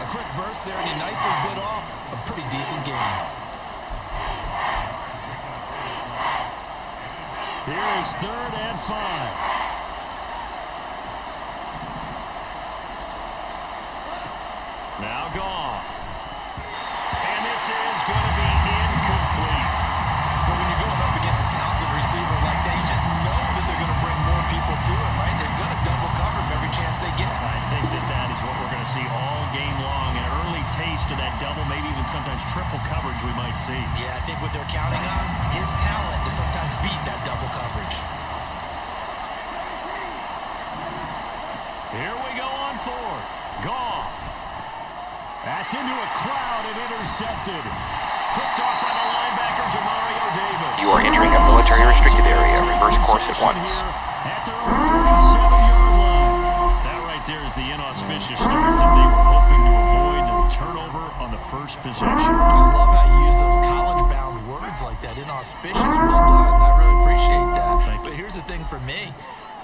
A quick burst there, and he nicely bit off a pretty decent game. Here is 3rd and 5. Now Goff. And this is going to be incomplete. But when you're going up against a talented receiver like that, you just know that they're going to bring more people to him, right? They're going to double cover him every chance they get. I think that is what we're going to see all game long. An early taste of that double, maybe even sometimes triple coverage we might see. Yeah, I think what they're counting on, his talent to sometimes beat that double coverage. Here we go on 4th. Goff. That's into a crowd and intercepted. Picked off by the linebacker, Demario Davis. You are entering a military-restricted area. Reverse course at once. At their own 47-yard line. That right there is the inauspicious start that they were hoping to avoid, and a turnover on the first possession. I love how you use those college-bound words like that. Inauspicious. Well done. I really appreciate that. But here's the thing for me.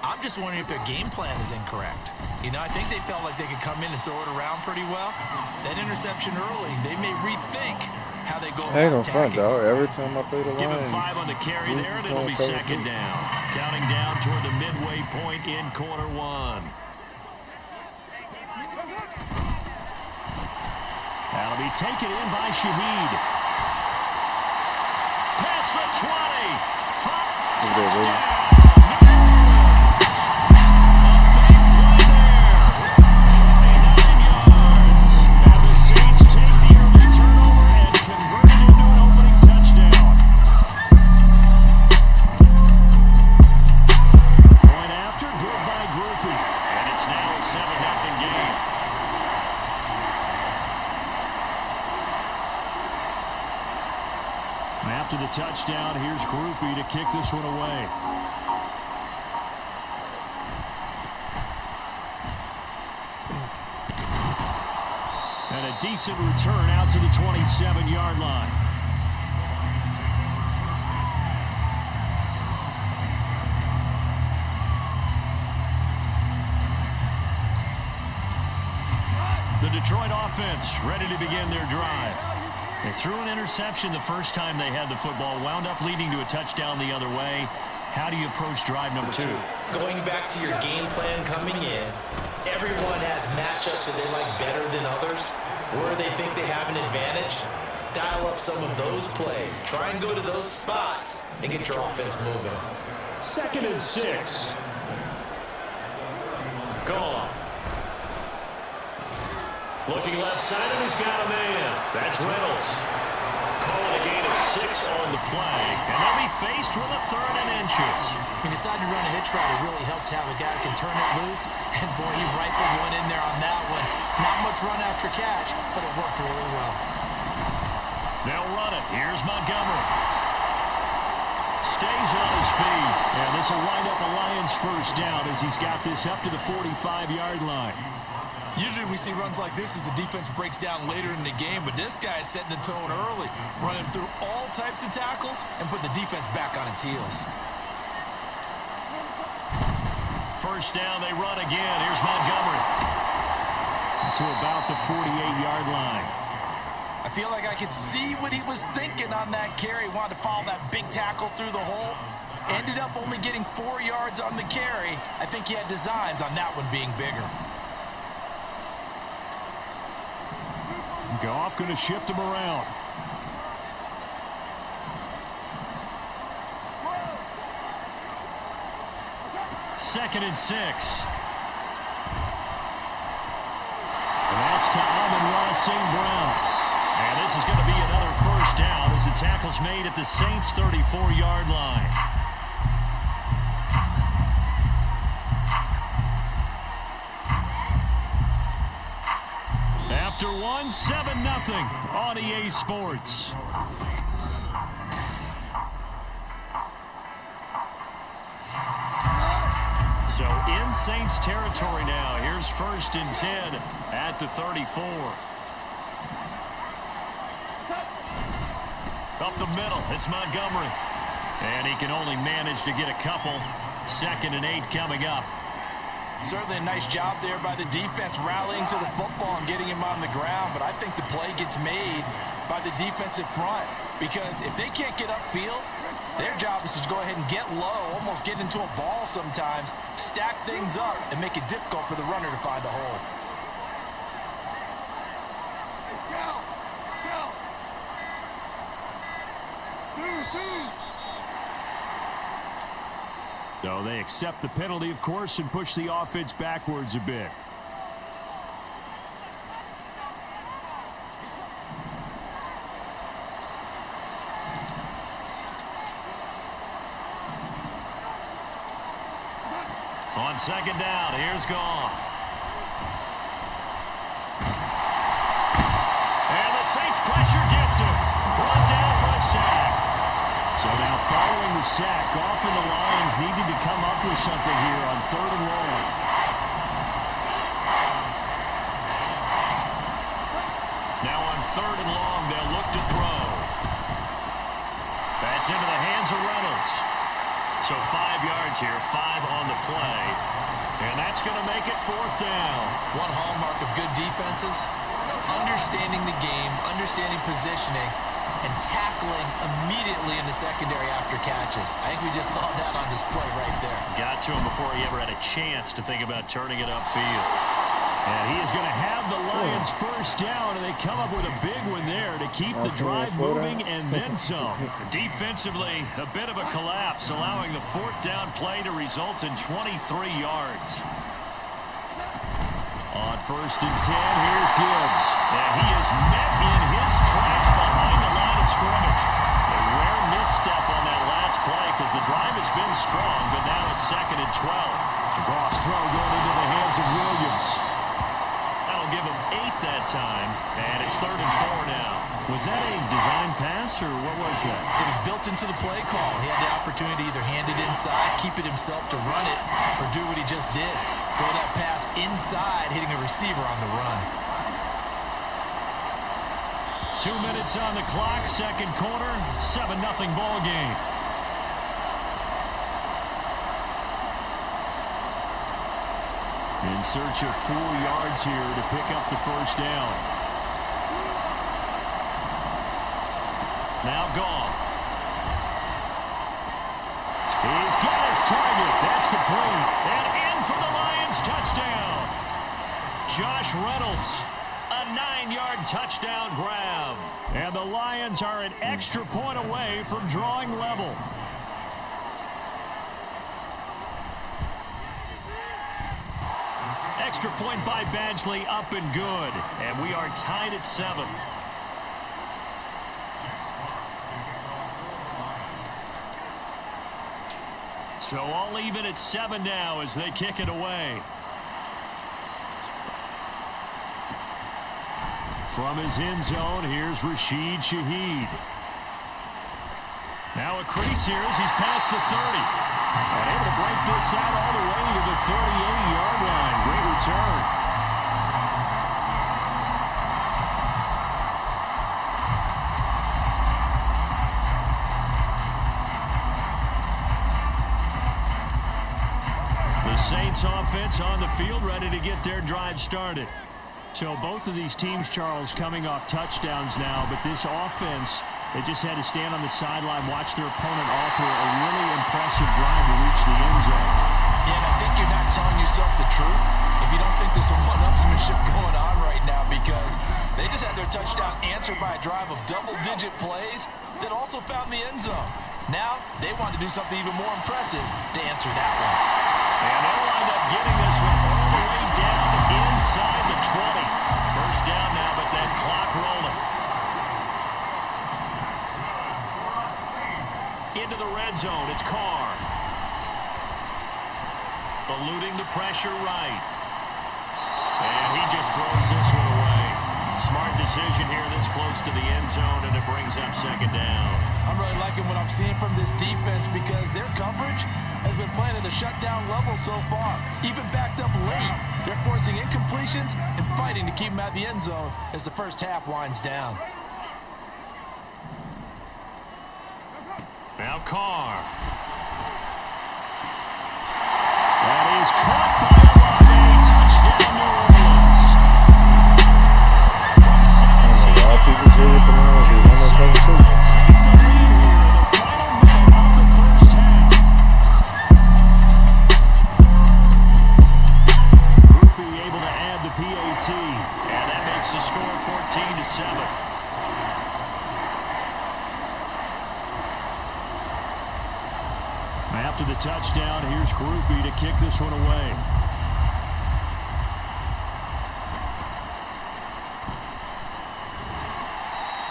I'm just wondering if their game plan is incorrect. You know, I think they felt like they could come in and throw it around pretty well. That interception early, they may rethink how they go I ain't about gonna front, attacking. dog. Every time I play the Give him Lions, 5 on the carry there, and it'll be 2nd down. Counting down toward the midway point in quarter 1. That'll be taken in by Shaheed. Past the 20. Touchdown. After the touchdown, here's Groupie to kick this one away. And a decent return out to the 27-yard line. The Detroit offense ready to begin their drive. They threw an interception the first time they had the football, wound up leading to a touchdown the other way. How do you approach drive number 2? Going back to your game plan coming in, everyone has matchups that they like better than others. Where they think they have an advantage, dial up some of those plays. Try and go to those spots and get your offense moving. 2nd and 6. Gone. Looking left side, and he's got a man. That's Reynolds. Calling a gain of 6 on the play. And they'll be faced with a 3rd and inches. He decided to run a hitch route. It really helps to have a guy who can turn it loose. And boy, he rifled one in there on that one. Not much run after catch, but it worked really well. They'll run it. Here's Montgomery. Stays on his feet. And this will wind up a Lions first down as he's got this up to the 45-yard line. Usually we see runs like this as the defense breaks down later in the game, but this guy is setting the tone early, running through all types of tackles and put the defense back on its heels. First down, they run again. Here's Montgomery. To about the 48-yard line. I feel like I could see what he was thinking on that carry. Wanted to follow that big tackle through the hole. Ended up only getting 4 yards on the carry. I think he had designs on that one being bigger. Goff going to shift him around. 2nd and 6. And that's to Amon-Ra St. Brown. And this is going to be another first down as the tackle's made at the Saints' 34-yard line. After one, 7-0 on EA Sports. So in Saints territory now. Here's 1st and 10 at the 34. Up the middle, it's Montgomery. And he can only manage to get a couple. 2nd and 8 coming up. Certainly a nice job there by the defense rallying to the football and getting him on the ground. But I think the play gets made by the defensive front. Because if they can't get upfield, their job is to go ahead and get low, almost get into a ball sometimes, stack things up, and make it difficult for the runner to find a hole. So they accept the penalty, of course, and push the offense backwards a bit. On 2nd down, here's Goff. And the Saints pressure gets him. Brought down for a sack. So now following the sack, Goff and the Lions needed to come up with something here on 3rd and long. Now on 3rd and long, they'll look to throw. That's into the hands of Reynolds. So 5 yards here, 5 on the play. And that's going to make it 4th down. One hallmark of good defenses is understanding the game, understanding positioning, and tackling immediately in the secondary after catches. I think we just saw that on display right there. Got to him before he ever had a chance to think about turning it upfield. And he is going to have the Lions first down, and they come up with a big one there to keep the drive moving and then some. Defensively, a bit of a collapse, allowing the 4th down play to result in 23 yards. On 1st and 10, here's Gibbs. And he is met in his tracks behind the line of scrimmage. A rare misstep on that last play because the drive has been strong, but now it's 2nd and 12. Goff's throw going into the hands of Williams. That'll give him 8 that time, and it's 3rd and 4 now. Was that a design pass, or what was that? It was built into the play call. He had the opportunity to either hand it inside, keep it himself to run it, or do what he just did. Throw that pass inside, hitting a receiver on the run. 2 minutes on the clock, 2nd quarter, 7-0 ball game. In search of 4 yards here to pick up the first down. Now Goff. He's got his target. That's complete. And in for the Lions touchdown. Josh Reynolds. A 9-yard touchdown grab. And the Lions are an extra point away from drawing level. Extra point by Badgley, up and good. And we are tied at 7. So all even at 7 now as they kick it away. From his end zone, here's Rashid Shaheed. Now a crease here as he's past the 30. And able to break this out all the way to the 38-yard line. Great return. The Saints offense on the field, ready to get their drive started. So both of these teams, Charles, coming off touchdowns now, but this offense, they just had to stand on the sideline, watch their opponent offer a really impressive drive to reach the end zone. Yeah, and I think you're not telling yourself the truth if you don't think there's some one-upsmanship going on right now, because they just had their touchdown answered by a drive of double-digit plays that also found the end zone. Now, they want to do something even more impressive to answer that one. And they'll wind up getting this one all the way down inside the 20. First down now, but that clock rolling. Into the red zone, it's Carr. Eluding the pressure right. And he just throws this one away. Smart decision here this close to the end zone, and it brings up second down. I'm really liking what I'm seeing from this defense because their coverage has been playing at a shutdown level so far. Even backed up late, they're forcing incompletions and fighting to keep them at the end zone as the first half winds down. Now Carr. That is caught by Olave. Touchdown, New Orleans. A lot of people say with the Lions, they won that cover too. Groupie able to add the PAT, and that makes the score 14-7. After the touchdown, here's Groupie to kick this one away.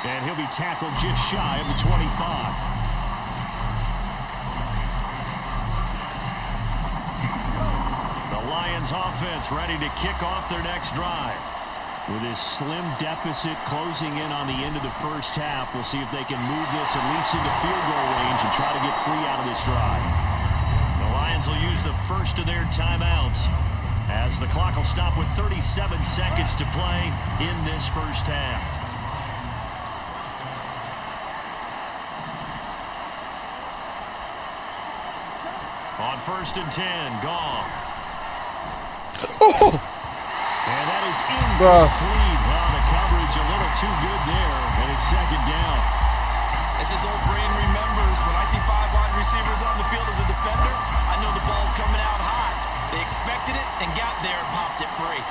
And he'll be tackled just shy of the 25. The Lions offense ready to kick off their next drive. With this slim deficit closing in on the end of the first half, we'll see if they can move this at least into field goal range and try to get 3 out of this drive. The Lions will use the first of their timeouts as the clock will stop with 37 seconds to play in this first half. On 1st and 10, Goff. Oh! And that is incomplete. Well, the coverage a little too good there, and it's second down. As his old brain remembers, when I see 5 wide receivers on the field as a defender, I know the ball's coming out high. They expected it and got there and popped it free.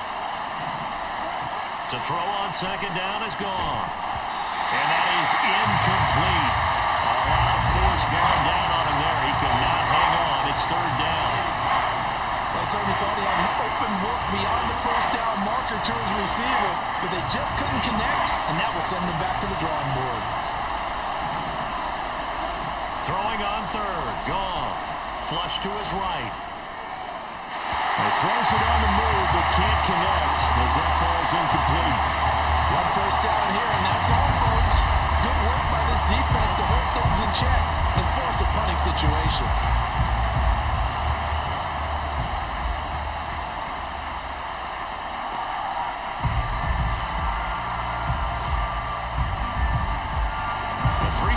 To throw on second down is Goff. And that is incomplete. A lot of force bearing down on him there. He could not hang on. It's third down. They certainly thought he had an open look beyond the first down marker to his receiver, but they just couldn't connect, and that will send them back to the drawing board. Throwing on third, Goff. Flush to his right. He throws it on the move, but can't connect as that falls incomplete. One first down here, and that's all, folks. Good work by this defense to hold things in check and force a punting situation.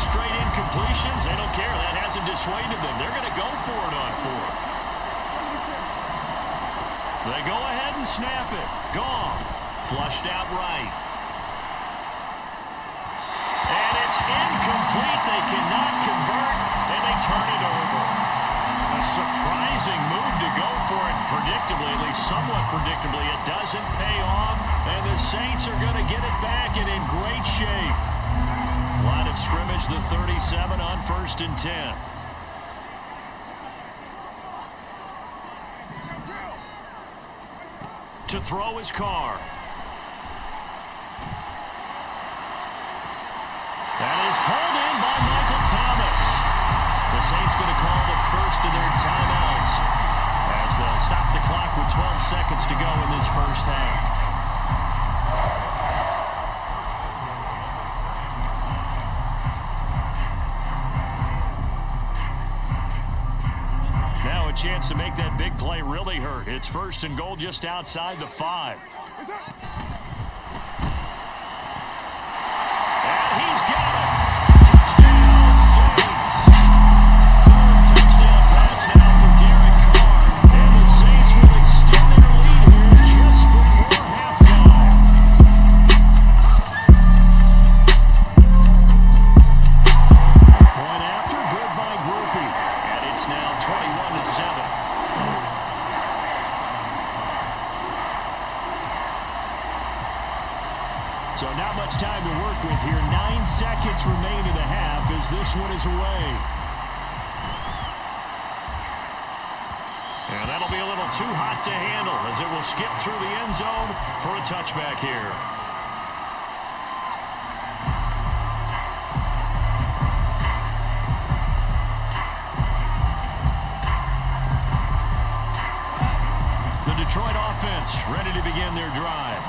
Straight incompletions, they don't care. That hasn't dissuaded them. They're going to go for it on 4th. They go ahead and snap it. Goff, flushed out right. And it's incomplete. They cannot convert, and they turn it over. A surprising move to go for it. Predictably, at least somewhat predictably, it doesn't pay off, and the Saints are going to get it back and in great shape. Line of scrimmage, the 37 on 1st and 10. To throw his Carr. That is hauled in by Michael Thomas. The Saints going to call the first of their timeouts as they'll stop the clock with 12 seconds to go in this first half. Chance to make that big play really hurt. It's 1st and goal just outside the 5. And he's got it. Touchdown, Saints. Third touchdown pass now for Derek Carr. And the Saints will extend their lead here just before halftime. Point after, good by Groupie. And it's now 21-7. So not much time to work with here. 9 seconds remain in the half as this one is away. And that'll be too hot to handle as it will skip through the end zone for a touchback here. The Detroit offense ready to begin their drive.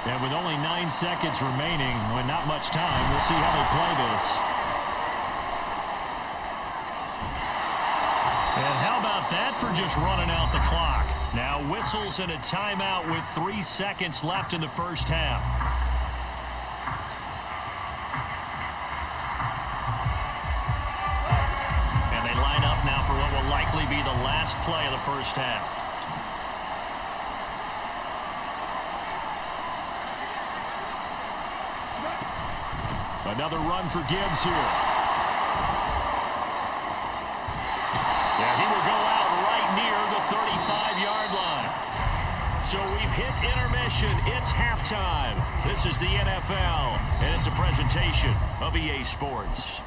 And with only 9 seconds remaining, with not much time, we'll see how they play this. And how about that for just running out the clock? Now whistles and a timeout with 3 seconds left in the first half. And they line up now for what will likely be the last play of the first half. Another run for Gibbs here. Yeah, he will go out right near the 35-yard line. So we've hit intermission. It's halftime. This is the NFL, and it's a presentation of EA Sports.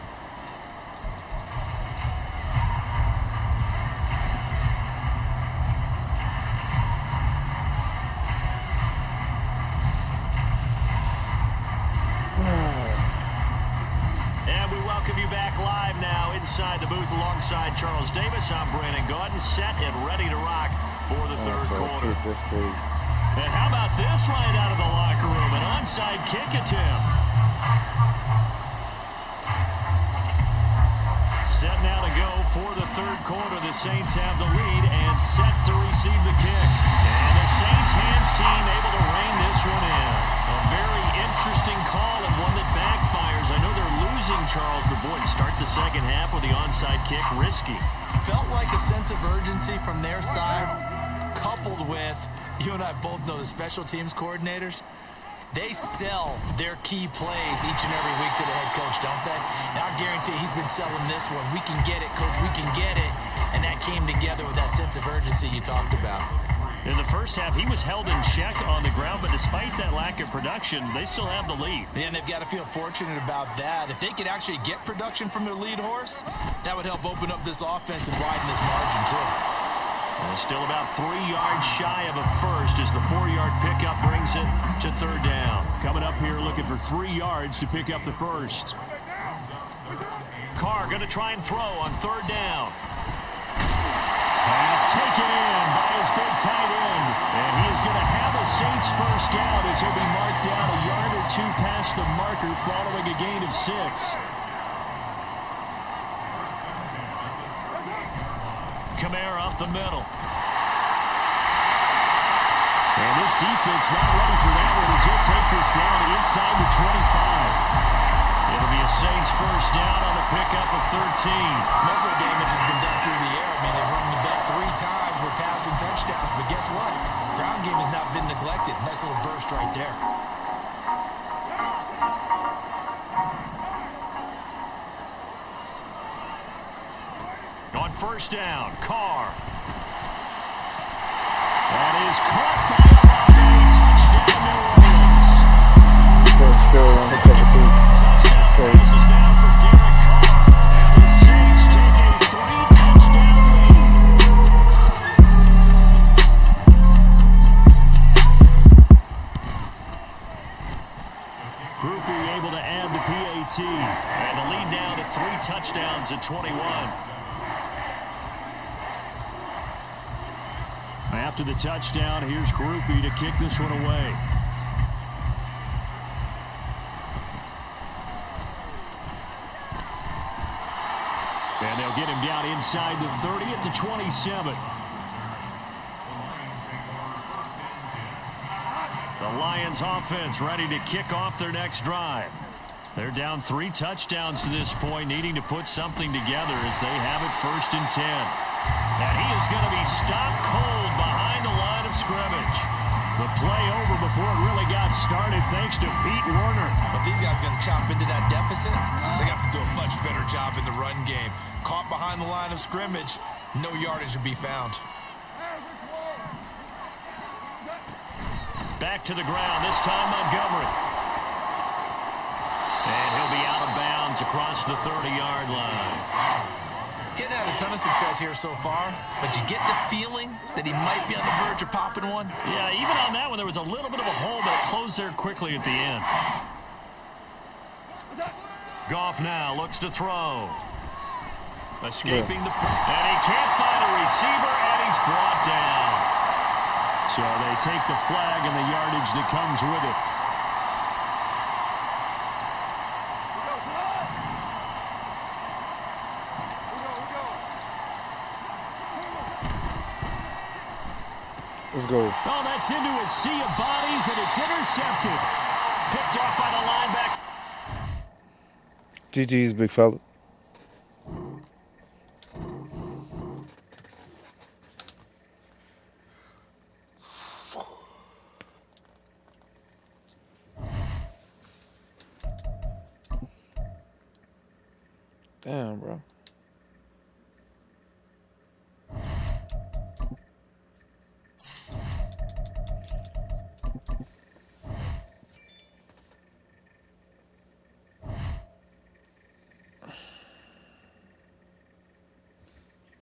Inside the booth alongside Charles Davis, I'm Brandon Gaudin, set and ready to rock for the third quarter. And how about this right out of the locker room? An onside kick attempt. Set now to go for the third quarter. The Saints have the lead and set to receive the kick. And the Saints hands team able to rein this one in. A very interesting call and one that backfires. I know they're losing, Charles, but boy, to start the second half with the onside kick, risky. Felt like a sense of urgency from their side, coupled with, you and I both know the special teams coordinators, they sell their key plays each and every week to the head coach, don't they? And I guarantee he's been selling this one. We can get it, coach, we can get it. And that came together with that sense of urgency you talked about. In the first half, he was held in check on the ground, but despite that lack of production, they still have the lead. And they've got to feel fortunate about that. If they could actually get production from their lead horse, that would help open up this offense and widen this margin, too. And still about 3 yards shy of a first as the 4-yard pickup brings it to third down. Coming up here looking for 3 yards to pick up the first. Carr going to try and throw on third down. Pass taken in by his big tight end. And he is going to have a Saints first down as he'll be marked down a yard or two past the marker following a gain of 6. Kamara up the middle. And this defense not ready for that one as he'll take this down inside the 25. It'll be a Saints first down on the pickup of 13. Muscle damage has been done through the air. I mean, they've run the ball 3 times with passing touchdowns, but guess what? Ground game has not been neglected. Nice little burst right there. On first down, Carr. That is caught by Olave. Touchdown, New Orleans. They're still on the cover two. This is now for Derek Carr. And the Saints take a 3-touchdown lead. Groupie able to add the PAT. And the lead now to 3 touchdowns at 21. After the touchdown, here's Groupie to kick this one away. And they'll get him down inside the 30 at the 27. The Lions offense ready to kick off their next drive. They're down 3 touchdowns to this point, needing to put something together as they have it first and 10. And he is going to be stopped cold behind the line of scrimmage. The play over before it really got started thanks to Pete Werner. If these guys are going to chop into that deficit, they got to do a much better job in the run game. Caught behind the line of scrimmage, no yardage to be found. Back to the ground, this time Montgomery. And he'll be out of bounds across the 30-yard line. Getting had a ton of success here so far, but you get the feeling that he might be on the verge of popping one. Yeah, even on that one, there was a little bit of a hole, but it closed there quickly at the end. Goff now looks to throw. Escaping the... And he can't find a receiver, and he's brought down. So they take the flag and the yardage that comes with it. Let's go. Oh, that's into a sea of bodies, and it's intercepted. Picked off by the linebacker. GG's, big fella. Damn, bro.